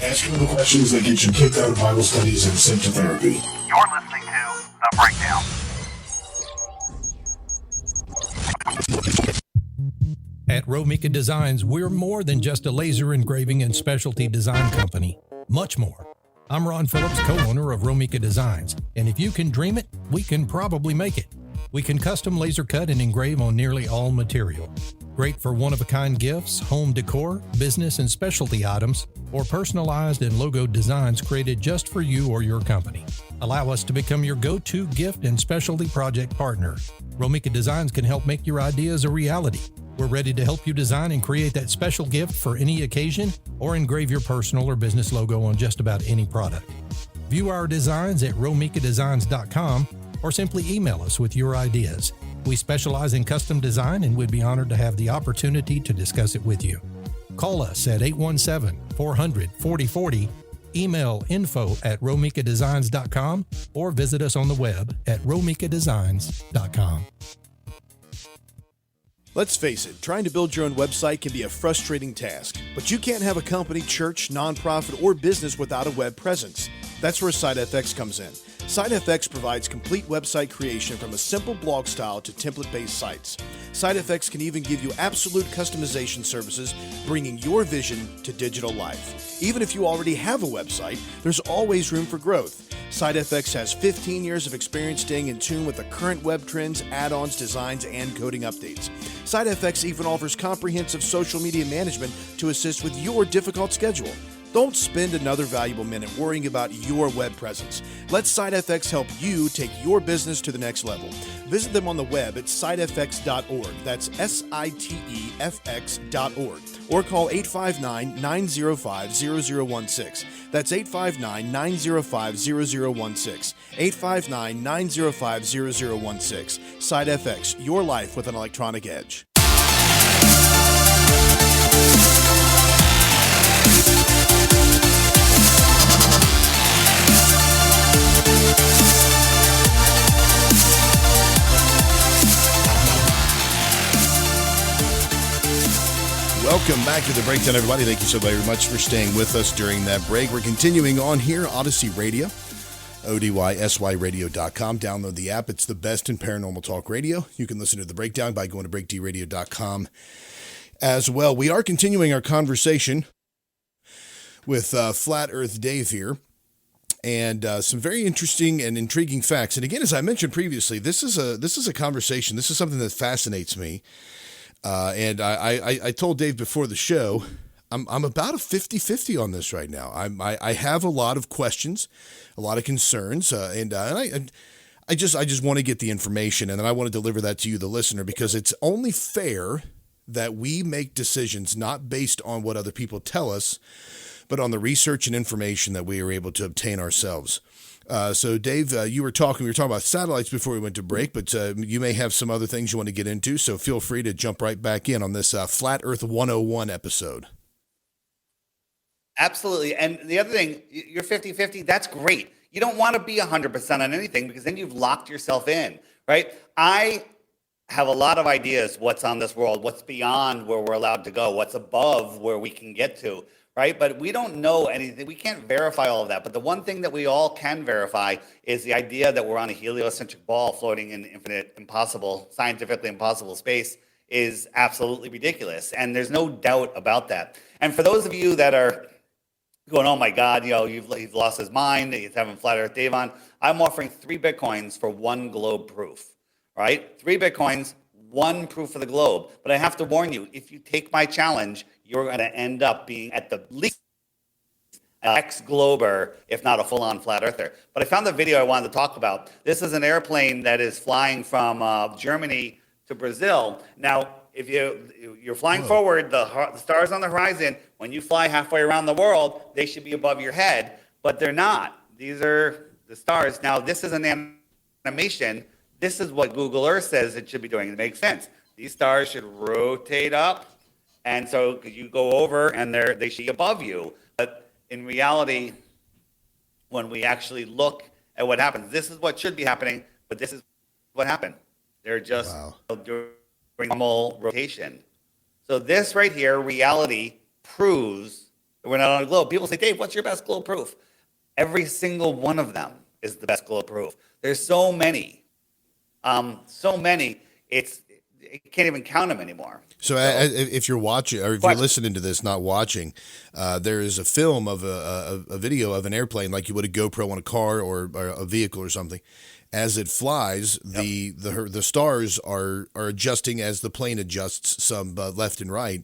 Asking the questions that get you kicked out of Bible studies and sent to therapy. You're listening to The Breakdown. At Romika Designs, we're more than just a laser engraving and specialty design company. Much more. I'm Ron Phillips, co-owner of Romika Designs, and if you can dream it, we can probably make it. We can custom laser cut and engrave on nearly all material. Great for one-of-a-kind gifts, home decor, business and specialty items, or personalized and logo designs created just for you or your company. Allow us to become your go-to gift and specialty project partner. Romika Designs can help make your ideas a reality. We're ready to help you design and create that special gift for any occasion or engrave your personal or business logo on just about any product. View our designs at romikadesigns.com or simply email us with your ideas. We specialize in custom design and would be honored to have the opportunity to discuss it with you. Call us at 817-400-4040, email info@romikadesigns.com, or visit us on the web at romikadesigns.com. Let's face it, trying to build your own website can be a frustrating task, but you can't have a company, church, nonprofit, or business without a web presence. That's where SiteFX comes in. SiteFX provides complete website creation from a simple blog style to template-based sites. SiteFX can even give you absolute customization services, bringing your vision to digital life. Even if you already have a website, there's always room for growth. SideFX has 15 years of experience staying in tune with the current web trends, add-ons, designs, and coding updates. SideFX even offers comprehensive social media management to assist with your difficult schedule. Don't spend another valuable minute worrying about your web presence. Let SideFX help you take your business to the next level. Visit them on the web at sidefx.org. That's SITEFX.org. Or call 859-905-0016. That's 859-905-0016. 859-905-0016. SideFX, your life with an electronic edge. Welcome back to the Breakdown, everybody. Thank you so very much for staying with us during that break. We're continuing on here, Odyssey Radio, ODYSYradio.com. Download the app. It's the best in paranormal talk radio. You can listen to the Breakdown by going to breakdradio.com as well. We are continuing our conversation with Flat Earth Dave here, and some very interesting and intriguing facts. And again, as I mentioned previously, this is a conversation. This is something that fascinates me. And I told Dave before the show, I'm about a 50-50 on this right now. I have a lot of questions, a lot of concerns, and I just want to get the information, and then I want to deliver that to you, the listener, because it's only fair that we make decisions not based on what other people tell us, but on the research and information that we are able to obtain ourselves. So Dave, we were talking about satellites before we went to break, but you may have some other things you want to get into, so feel free to jump right back in on this Flat Earth 101 episode. Absolutely. And the other thing, you're 50-50, that's great. You don't want to be 100% on anything because then you've locked yourself in, right? I have a lot of ideas what's on this world, what's beyond where we're allowed to go, what's above where we can get to. Right? But we don't know anything. We can't verify all of that. But the one thing that we all can verify is the idea that we're on a heliocentric ball floating in infinite, impossible, scientifically impossible space is absolutely ridiculous. And there's no doubt about that. And for those of you that are going, oh my God, he's lost his mind, he's having Flat Earth Dave on, I'm offering 3 Bitcoins for 1 globe proof, right? 3 Bitcoins, 1 proof of the globe. But I have to warn you, if you take my challenge, you're going to end up being at the least an ex-glober, if not a full-on flat earther. But I found the video I wanted to talk about. This is an airplane that is flying from Germany to Brazil. Now, if you're flying forward, the stars on the horizon, when you fly halfway around the world, they should be above your head, but they're not. These are the stars. Now, this is an animation. This is what Google Earth says it should be doing. It makes sense. These stars should rotate up. And so you go over and they should be above you. But in reality, when we actually look at what happens, this is what should be happening, but this is what happened. They're just doing normal rotation. So this right here, reality proves that we're not on a globe. People say, Dave, what's your best globe proof? Every single one of them is the best globe proof. There's so many. You can't even count them anymore. So if you're watching, or if you're listening to this, not watching, there is a film of a video of an airplane, like you would a GoPro on a car or a vehicle or something. As it flies, the stars are adjusting as the plane adjusts some left and right.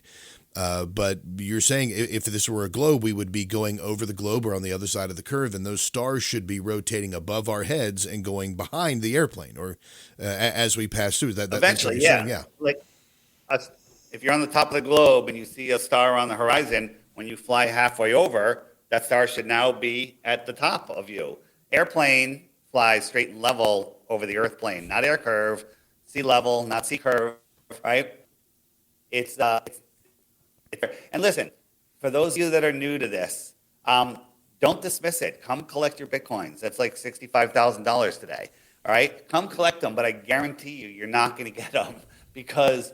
But you're saying if this were a globe, we would be going over the globe or on the other side of the curve, and those stars should be rotating above our heads and going behind the airplane, or as we pass through. Eventually, that's what you're saying, Like if you're on the top of the globe and you see a star on the horizon, when you fly halfway over, that star should now be at the top of you. Airplane flies straight and level over the Earth plane, not air curve, sea level, not sea curve, right? It's and listen, for those of you that are new to this, don't dismiss it. Come collect your Bitcoins. That's like $65,000 today. All right? Come collect them, but I guarantee you're not going to get them because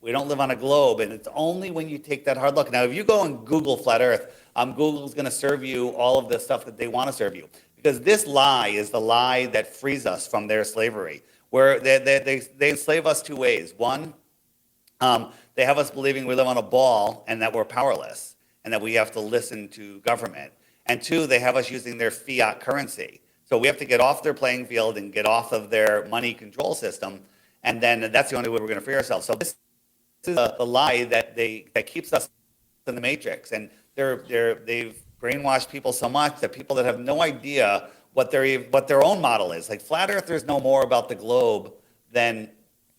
we don't live on a globe, and it's only when you take that hard look. Now, if you go and Google Flat Earth, Google's going to serve you all of the stuff that they want to serve you, because this lie is the lie that frees us from their slavery, where they enslave us 2 ways. One, they have us believing we live on a ball and that we're powerless and that we have to listen to government. And 2, they have us using their fiat currency. So we have to get off their playing field and get off of their money control system. And then that's the only way we're going to free ourselves. So this is a lie that keeps us in the matrix. And they've brainwashed people so much that people that have no idea what their own model is. Like flat earthers know more about the globe than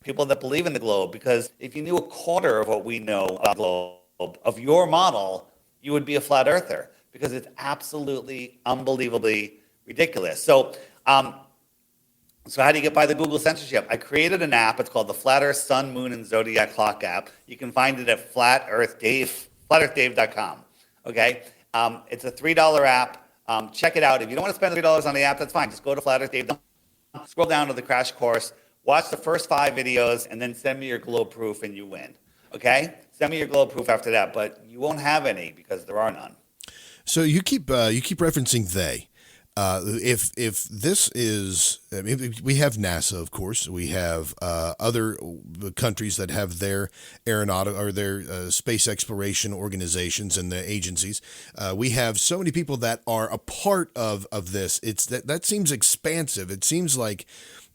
people that believe in the globe. Because if you knew a quarter of what we know about the globe, of your model, you would be a flat earther, because it's absolutely unbelievably ridiculous. So how do you get by the Google censorship? I created an app. It's called the Flat Earth Sun, Moon, and Zodiac Clock app. You can find it at flatearthdave.com. Okay? It's a $3 app. Check it out. If you don't want to spend $3 on the app, that's fine. Just go to flatearthdave.com, scroll down to the crash course, watch the first 5 videos, and then send me your globe proof, and you win. Okay? Send me your globe proof after that, but you won't have any because there are none. So you keep referencing they. If this is, I mean, we have NASA, of course. We have other countries that have their aeronautic or their space exploration organizations and the agencies. We have so many people that are a part of this. It's that seems expansive. It seems like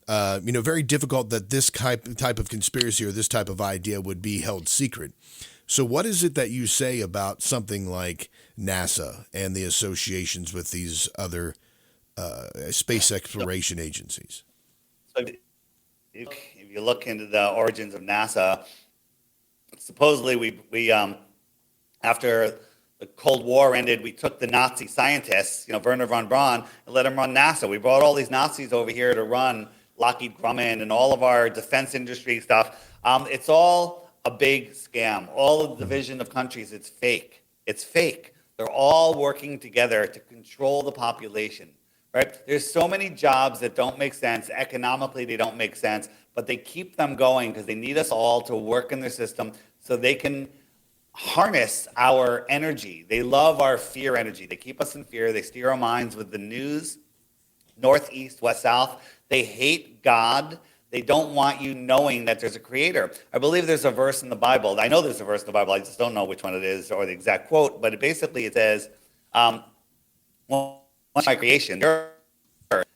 very difficult that this type of conspiracy or this type of idea would be held secret. So what is it that you say about something like NASA and the associations with these other space exploration agencies? So if you look into the origins of NASA, supposedly we after the Cold War ended, we took the Nazi scientists, Werner von Braun, and let them run NASA. We brought all these Nazis over here to run Lockheed Grumman and all of our defense industry stuff. It's all a big scam. All of the division of countries, it's fake. It's fake. They're all working together to control the population, right? There's so many jobs that don't make sense. Economically, they don't make sense, but they keep them going because they need us all to work in their system so they can harness our energy. They love our fear energy. They keep us in fear. They steer our minds with the news, north, east, west, south. They hate God. They don't want you knowing that there's a creator. I believe there's a verse in the Bible. I know there's a verse in the Bible. I just don't know which one it is or the exact quote. But it says, once my creation, you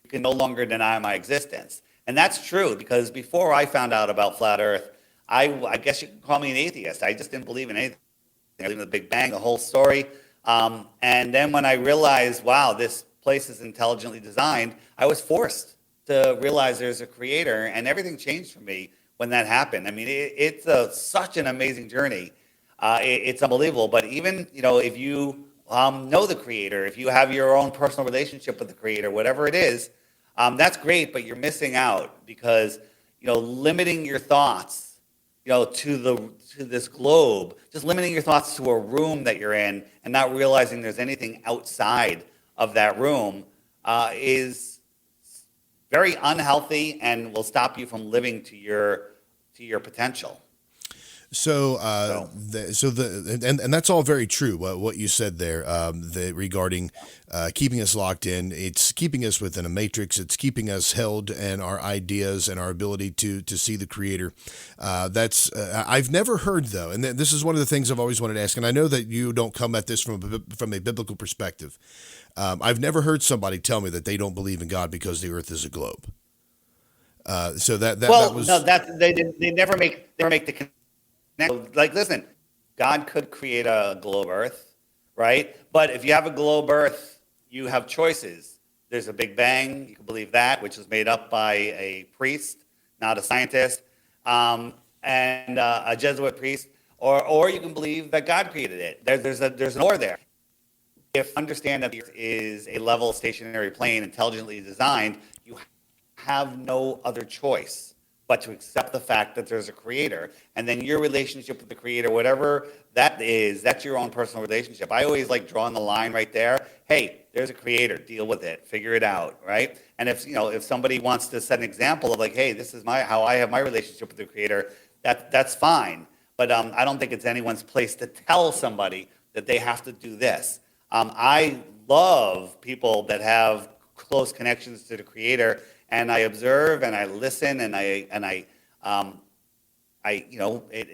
can no longer deny my existence. And that's true, because before I found out about flat Earth, I guess you could call me an atheist. I just didn't believe in anything. I believed in the Big Bang, the whole story. And then when I realized, wow, this place is intelligently designed, I was forced to realize there's a creator, and everything changed for me when that happened. I mean, it's such an amazing journey. It's unbelievable. But even, if you know the creator, if you have your own personal relationship with the creator, whatever it is, that's great, but you're missing out because, limiting your thoughts, to this globe, just limiting your thoughts to a room that you're in and not realizing there's anything outside of that room is very unhealthy and will stop you from living to your potential. So that's all very true. What you said there, regarding keeping us locked in, it's keeping us within a matrix. It's keeping us held in our ideas and our ability to see the creator. I've never heard though, and this is one of the things I've always wanted to ask. And I know that you don't come at this from a biblical perspective. I've never heard somebody tell me that they don't believe in God because the Earth is a globe. They never make the connection. Like, listen, God could create a globe Earth, right? But if you have a globe Earth, you have choices. There's a Big Bang. You can believe that, which was made up by a priest, not a scientist, and a Jesuit priest, or you can believe that God created it. There's an or there. If you understand that the Earth is a level stationary plane intelligently designed, you have no other choice but to accept the fact that there's a creator. And then your relationship with the creator, whatever that is, that's your own personal relationship. I always like drawing the line right there. Hey, there's a creator, deal with it, figure it out, right? And if somebody wants to set an example of like, hey, this is how I have my relationship with the creator, that's fine. But I don't think it's anyone's place to tell somebody that they have to do this. I love people that have close connections to the creator, and I observe and I listen and it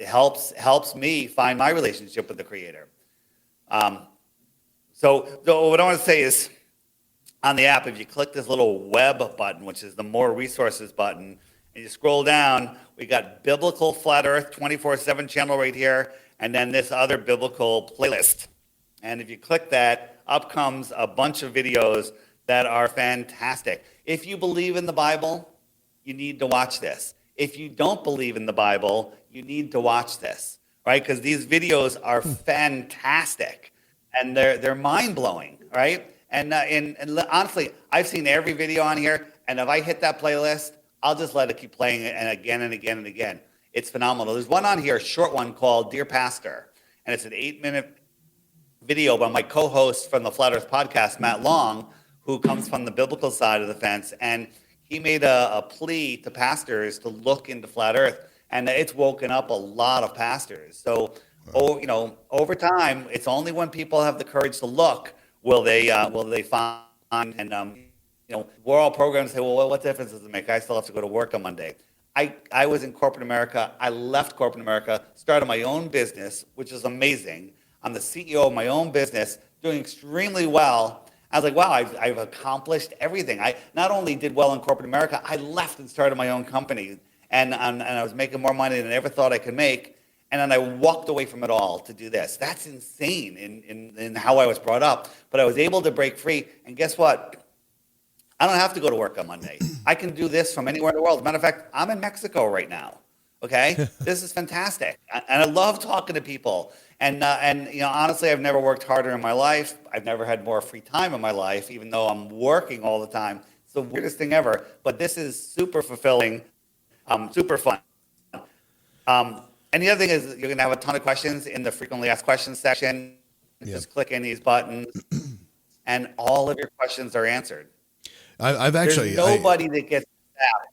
helps me find my relationship with the creator. So what I want to say is, on the app, if you click this little web button, which is the more resources button, and you scroll down, we got biblical flat earth 24/7 channel right here, and then this other biblical playlist. And if you click that, up comes a bunch of videos that are fantastic. If you believe in the Bible, you need to watch this. If you don't believe in the Bible, you need to watch this, right? Because these videos are fantastic, and they're mind-blowing, right? And honestly, I've seen every video on here, and if I hit that playlist, I'll just let it keep playing and again and again and again. It's phenomenal. There's one on here, a short one called Dear Pastor, and it's an 8-minute video by my co-host from the Flat Earth podcast, Matt Long, who comes from the biblical side of the fence, and he made a plea to pastors to look into flat Earth, and it's woken up a lot of pastors. So, over time, it's only when people have the courage to look will they find. And we're all programmed to say, well, what difference does it make? I still have to go to work on Monday. I was in corporate America. I left corporate America, started my own business, which is amazing. I'm the CEO of my own business, doing extremely well. I was like, wow, I've accomplished everything. I not only did well in corporate America, I left and started my own company. And I was making more money than I ever thought I could make. And then I walked away from it all to do this. That's insane in how I was brought up. But I was able to break free. And guess what? I don't have to go to work on Monday. I can do this from anywhere in the world. As a matter of fact, I'm in Mexico right now. Okay? This is fantastic. And I love talking to people. And honestly, I've never worked harder in my life. I've never had more free time in my life, even though I'm working all the time. It's the weirdest thing ever. But this is super fulfilling, super fun. And the other thing is you're going to have a ton of questions in the frequently asked questions section. Just click any of these buttons, and all of your questions are answered. I've actually There's nobody that gets that.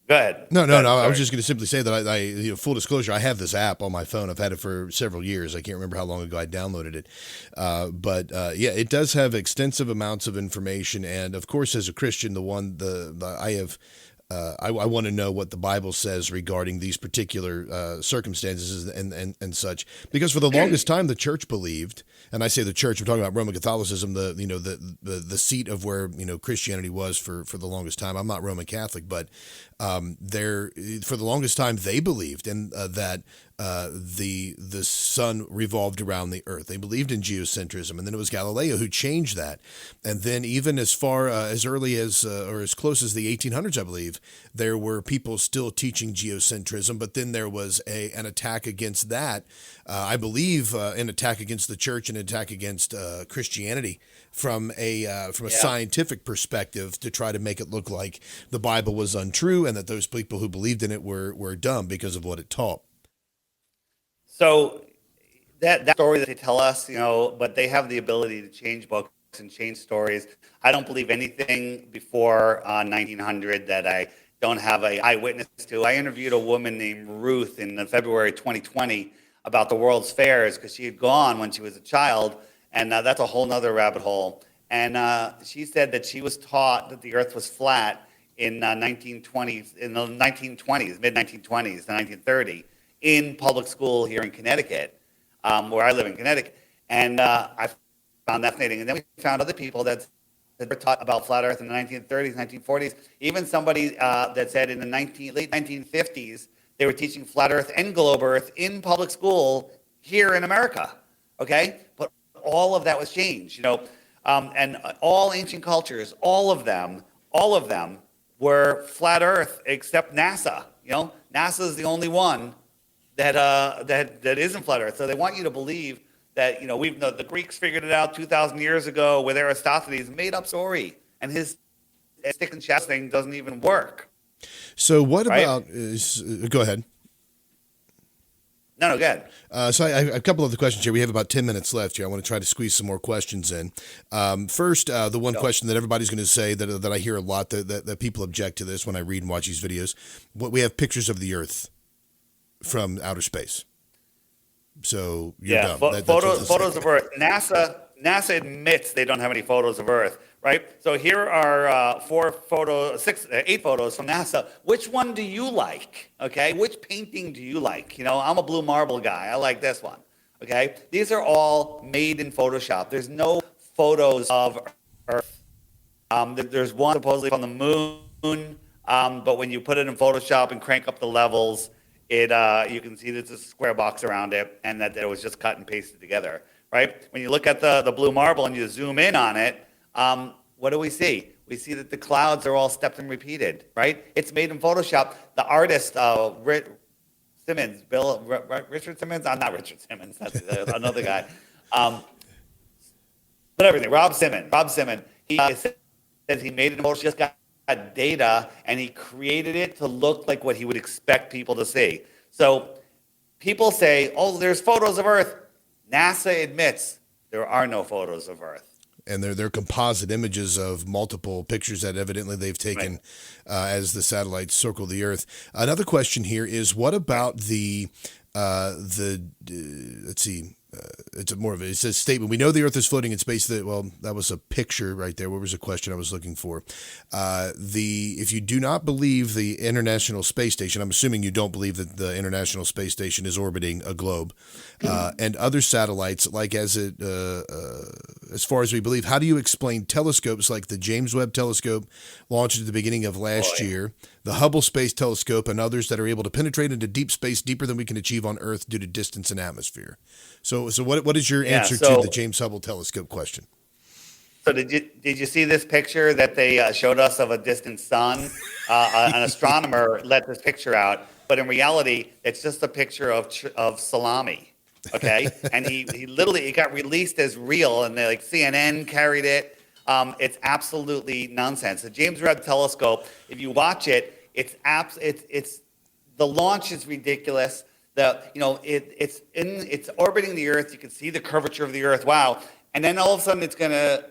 Go ahead. No. I was just going to simply say that I full disclosure, I have this app on my phone. I've had it for several years. I can't remember how long ago I downloaded it. But it does have extensive amounts of information. And of course, as a Christian, I want to know what the Bible says regarding these particular circumstances and such, because for the longest time the church believed, and I say the church, we're talking about Roman Catholicism, the seat of where Christianity was for the longest time. I'm not Roman Catholic, but for the longest time they believed that the sun revolved around the earth. They believed in geocentrism, and then it was Galileo who changed that. And then even as far as early as or as close as the 1800s, I believe, there were people still teaching geocentrism. But then there was an attack against that. I believe an attack against the church and an attack against Christianity from a scientific perspective to try to make it look like the Bible was untrue and that those people who believed in it were dumb because of what it taught. So that story that they tell us, but they have the ability to change books and change stories. I don't believe anything before 1900 that I don't have an eyewitness to. I interviewed a woman named Ruth in February 2020 about the World's Fairs because she had gone when she was a child, and that's a whole nother rabbit hole. And she said that she was taught that the Earth was flat in the 1920s, mid-1920s, 1930. In public school here in Connecticut, where I live in Connecticut. And I found that fascinating. And then we found other people that were taught about flat Earth in the 1930s, 1940s. Even somebody that said in the late 1950s, they were teaching flat Earth and globe Earth in public school here in America, okay? But all of that was changed, and all ancient cultures, all of them were flat Earth except NASA, NASA is the only one that isn't flat Earth. So they want you to believe that the Greeks figured it out 2,000 years ago with Aristophanes, made up story, and his stick and shaft thing doesn't even work. So what about? Go ahead. No, go ahead. So I have a couple of the questions here. We have about 10 minutes left here. I want to try to squeeze some more questions in. First, the one question that everybody's going to say that I hear a lot that people object to this when I read and watch these videos. We have pictures of the Earth from outer space. So you're dumb. Photos of Earth. NASA admits they don't have any photos of Earth, right? So here are 8 photos from NASA. Which one do you like? Okay, which painting do you like? I'm a blue marble guy. I like this one. Okay, these are all made in Photoshop. There's no photos of Earth There's one supposedly from the moon, but when you put it in Photoshop and crank up the levels, you can see there's a square box around it, and that it was just cut and pasted together, right? When you look at the blue marble and you zoom in on it, what do we see? We see that the clouds are all stepped and repeated, right? It's made in Photoshop. The artist, Richard Simmons? I'm not Richard Simmons. That's another guy. But everything. Rob Simmons. He says he made it in Photoshop, just got data, and he created it to look like what he would expect people to see. So people say, oh, there's photos of Earth. NASA admits there are no photos of Earth. And they're composite images of multiple pictures that evidently they've taken as the satellites circle the Earth. Another question here is, what about let's see, it's more of it says statement. We know the Earth is floating in space. That was a picture right there. What was the question I was looking for? If you do not believe the International Space Station, I'm assuming you don't believe that the International Space Station is orbiting a globe, and other satellites, like as far as we believe, how do you explain telescopes like the James Webb Telescope launched at the beginning of last year, the Hubble Space Telescope, and others that are able to penetrate into deep space deeper than we can achieve on Earth due to distance and atmosphere? So what is your answer to the James Hubble Telescope question? So did you see this picture that they showed us of a distant sun? An astronomer let this picture out, but in reality, it's just a picture of salami. Okay, and he literally, it got released as real, and like CNN carried it. It's absolutely nonsense. The James Webb Telescope, if you watch it, it's the launch is ridiculous. It's orbiting the Earth. You can see the curvature of the Earth. Wow. And then all of a sudden it's going to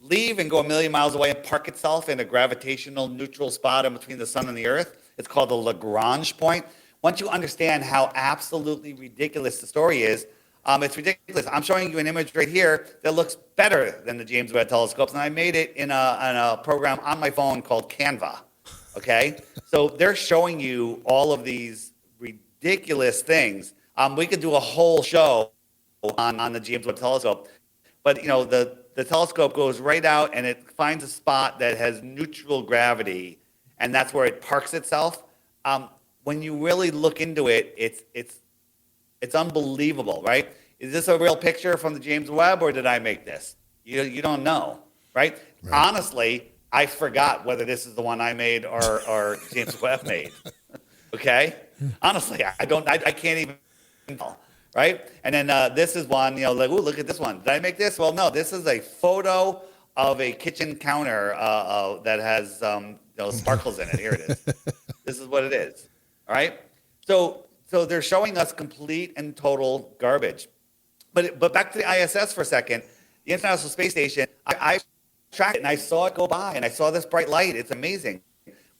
leave and go a million miles away and park itself in a gravitational neutral spot in between the sun and the Earth. It's called the Lagrange point. Once you understand how absolutely ridiculous the story is, it's ridiculous. I'm showing you an image right here that looks better than the James Webb telescopes, and I made it in a program on my phone called Canva. Okay? So they're showing you all of these ridiculous things. We could do a whole show on the James Webb Telescope, but the telescope goes right out and it finds a spot that has neutral gravity, and that's where it parks itself. When you really look into it, it's unbelievable, right? Is this a real picture from the James Webb, or did I make this? You don't know, right? Honestly, I forgot whether this is the one I made or James Webb made. Okay. Honestly, I can't even tell, right? And then this is one, like, ooh, look at this one. Did I make this? Well, no, this is a photo of a kitchen counter that has sparkles in it. Here it is. This is what it is. All right. So they're showing us complete and total garbage. But back to the ISS for a second, the International Space Station, I tracked it and I saw it go by and I saw this bright light. It's amazing.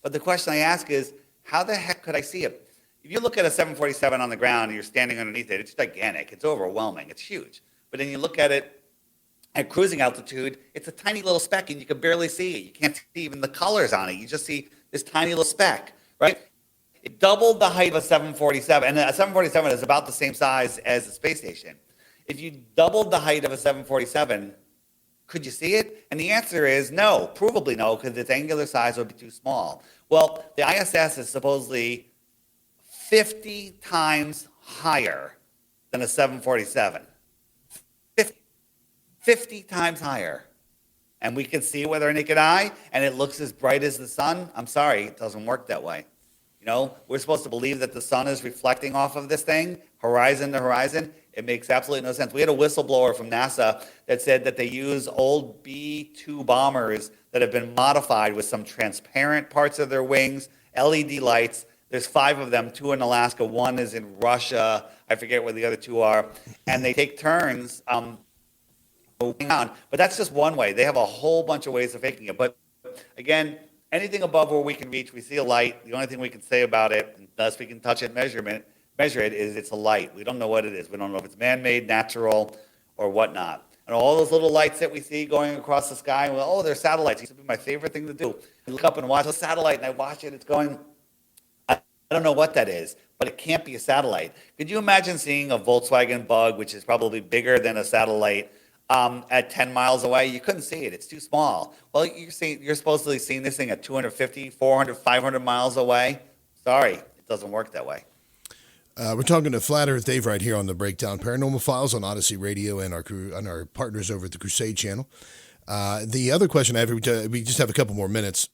But the question I ask is, how the heck could I see it? If you look at a 747 on the ground and you're standing underneath it, it's gigantic. It's overwhelming. It's huge. But then you look at it at cruising altitude, it's a tiny little speck and you can barely see it. You can't see even the colors on it. You just see this tiny little speck, right? It doubled the height of a 747. And a 747 is about the same size as the space station. If you doubled the height of a 747, could you see it? And the answer is no, provably no, because its angular size would be too small. Well, the ISS is supposedly 50 times higher than a 747. 50 times higher. And we can see it with our naked eye, and it looks as bright as the sun. I'm sorry, it doesn't work that way. We're supposed to believe that the sun is reflecting off of this thing, horizon to horizon. It makes absolutely no sense. We had a whistleblower from NASA that said that they use old B-2 bombers that have been modified with some transparent parts of their wings, LED lights. There's 5 of them, 2 in Alaska, 1 is in Russia. I forget where the other 2 are. And they take turns going on. But that's just one way. They have a whole bunch of ways of faking it. But again, anything above where we can reach, we see a light. The only thing we can say about it, unless we can touch it, measure it, is it's a light. We don't know what it is. We don't know if it's man-made, natural, or whatnot. And all those little lights that we see going across the sky, they're satellites. It used to be my favorite thing to do. I look up and watch a satellite, and I watch it. It's going. I don't know what that is, but it can't be a satellite. Could you imagine seeing a Volkswagen Bug, which is probably bigger than a satellite, at 10 miles away, you couldn't see it. It's too small. Well, you're supposedly seeing this thing at 250, 400, 500 miles away. Sorry, it doesn't work that way. We're talking to Flat Earth Dave right here on the Breakdown Paranormal Files on Odyssey Radio and our partners over at the Crusade Channel. The other question I have, we just have a couple more minutes,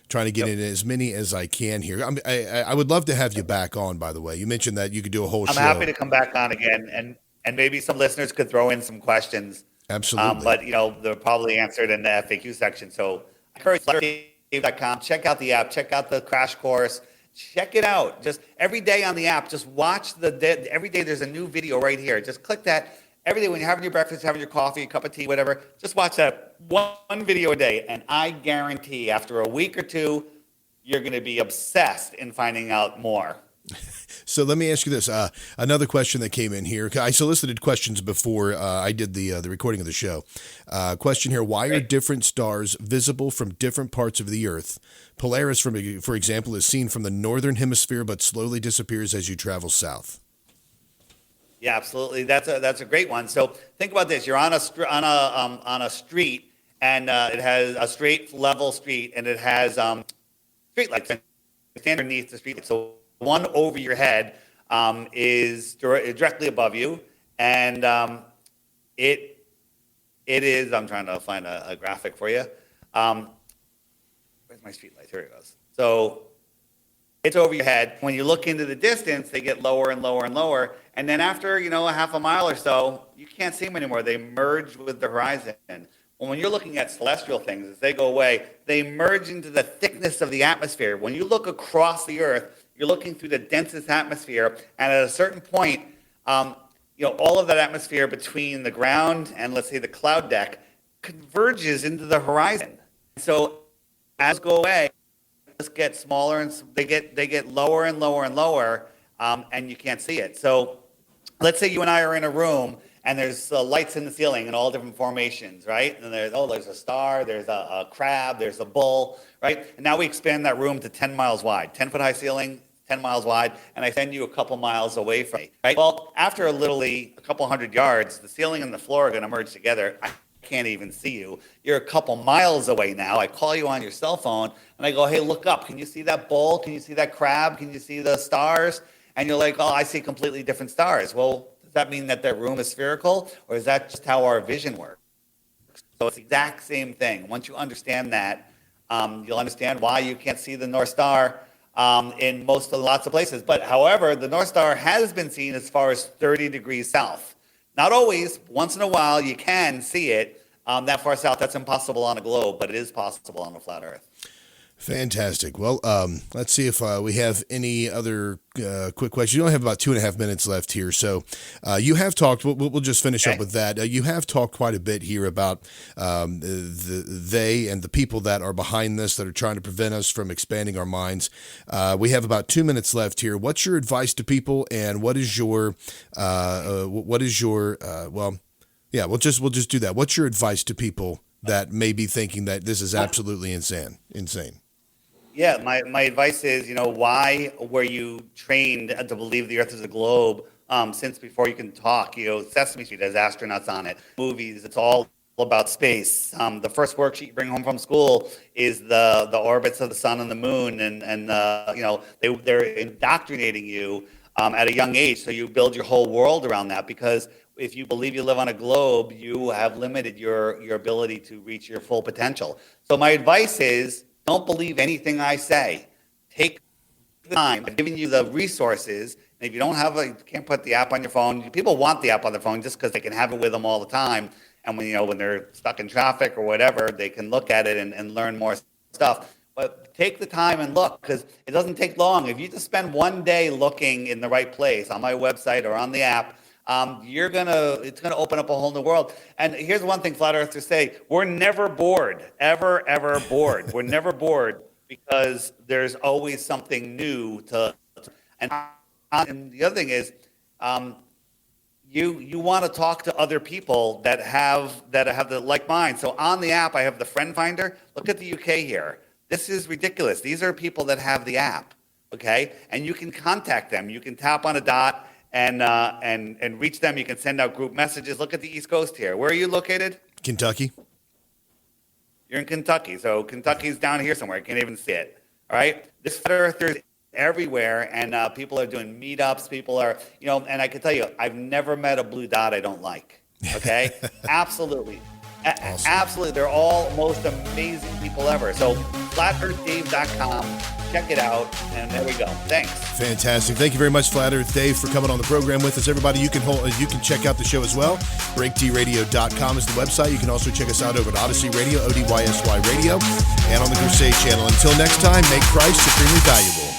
trying to get in as many as I can here. I would love to have you back on, by the way. You mentioned that you could do a whole show. I'm happy to come back on again, and maybe some listeners could throw in some questions. Absolutely. But, they're probably answered in the FAQ section. So I encourage flatearthdave.com. Check out the app. Check out the crash course. Check it out. Just every day on the app, just watch every day there's a new video right here. Just click that. Every day when you're having your breakfast, having your coffee, a cup of tea, whatever, just watch that one video a day. And I guarantee after a week or two, you're going to be obsessed in finding out more. So let me ask you this. Another question that came in here. I solicited questions before I did the recording of the show. Question here. Why are different stars visible from different parts of the Earth? Polaris, for example, is seen from the northern hemisphere but slowly disappears as you travel south. Yeah, absolutely. That's a great one. So think about this. You're on a street, and it has a straight, level street, and it has street lights underneath the street. So one over your head is directly above you, and it is. I'm trying to find a graphic for you. Where's my street light? Here it goes. So it's over your head. When you look into the distance, they get lower and lower and lower. And then after, a half a mile or so, you can't see them anymore. They merge with the horizon. Well, when you're looking at celestial things, as they go away, they merge into the thickness of the atmosphere. When you look across the Earth, you're looking through the densest atmosphere. And at a certain point, all of that atmosphere between the ground and, let's say, the cloud deck converges into the horizon. So as go away, just get smaller, and they get lower and lower and lower, and you can't see it. So let's say you and I are in a room, and there's lights in the ceiling in all different formations, right? And there's a star, there's a crab, there's a bull, right? And now we expand that room to 10 miles wide, 10-foot high ceiling, 10 miles wide, and I send you a couple miles away from me, right? Well, after literally a couple hundred yards, the ceiling and the floor are going to merge together. I can't even see you. You're a couple miles away now. I call you on your cell phone, and I go, hey, look up. Can you see that bull? Can you see that crab? Can you see the stars? And you're like, oh, I see completely different stars. Well, does that mean that room is spherical, or is that just how our vision works? So it's the exact same thing. Once you understand that, you'll understand why you can't see the North Star in lots of places. But however, the North Star has been seen as far as 30 degrees south. Not always. Once in a while, you can see it that far south. That's impossible on a globe, but it is possible on a flat Earth. Fantastic. Well, let's see if we have any other quick questions. You only have about 2.5 minutes left here. So you have talked, we'll just finish up with that. You have talked quite a bit here about they and the people that are behind this, that are trying to prevent us from expanding our minds. We have about 2 minutes left here. What's your advice to people, and we'll just do that. What's your advice to people that may be thinking that this is absolutely insane? Yeah, my advice is, why were you trained to believe the Earth is a globe since before you can talk? Sesame Street has astronauts on it. Movies, it's all about space. The first worksheet you bring home from school is the orbits of the sun and the moon, and they're indoctrinating you at a young age, so you build your whole world around that, because if you believe you live on a globe, you have limited your ability to reach your full potential. So my advice is, don't believe anything I say. Take the time. I'm giving you the resources. And if you can't put the app on your phone. People want the app on their phone just because they can have it with them all the time. And when they're stuck in traffic or whatever, they can look at it and learn more stuff. But take the time and look, because it doesn't take long. If you just spend one day looking in the right place on my website or on the app, it's gonna open up a whole new world. And here's one thing Flat Earthers say: we're never bored, ever bored. We're never bored, because there's always something new and the other thing is, you want to talk to other people that have the like mind. So on the app, I have the friend finder. Look at the UK here. This is ridiculous. These are people that have the app, okay? And you can contact them. You can tap on a dot, and reach them. You can send out group messages. Look at the East Coast here. Where are you located? Kentucky. You're in Kentucky, so Kentucky's down here somewhere. You can't even see it. All right, this flat earthers everywhere, and people are doing meetups. People are, and I can tell you, I've never met a blue dot I don't like. Okay, absolutely. Awesome. Absolutely, they're all most amazing people ever. So flatearthdave.com, check it out, and there we go. Thanks. Fantastic. Thank you very much, Flat Earth Dave, for coming on the program with us. Everybody, you can check out the show as well. BreakTRadio.com is the website. You can also check us out over at Odyssey Radio, ODYSY Radio, and on the Crusade channel. Until next time, make Christ supremely valuable.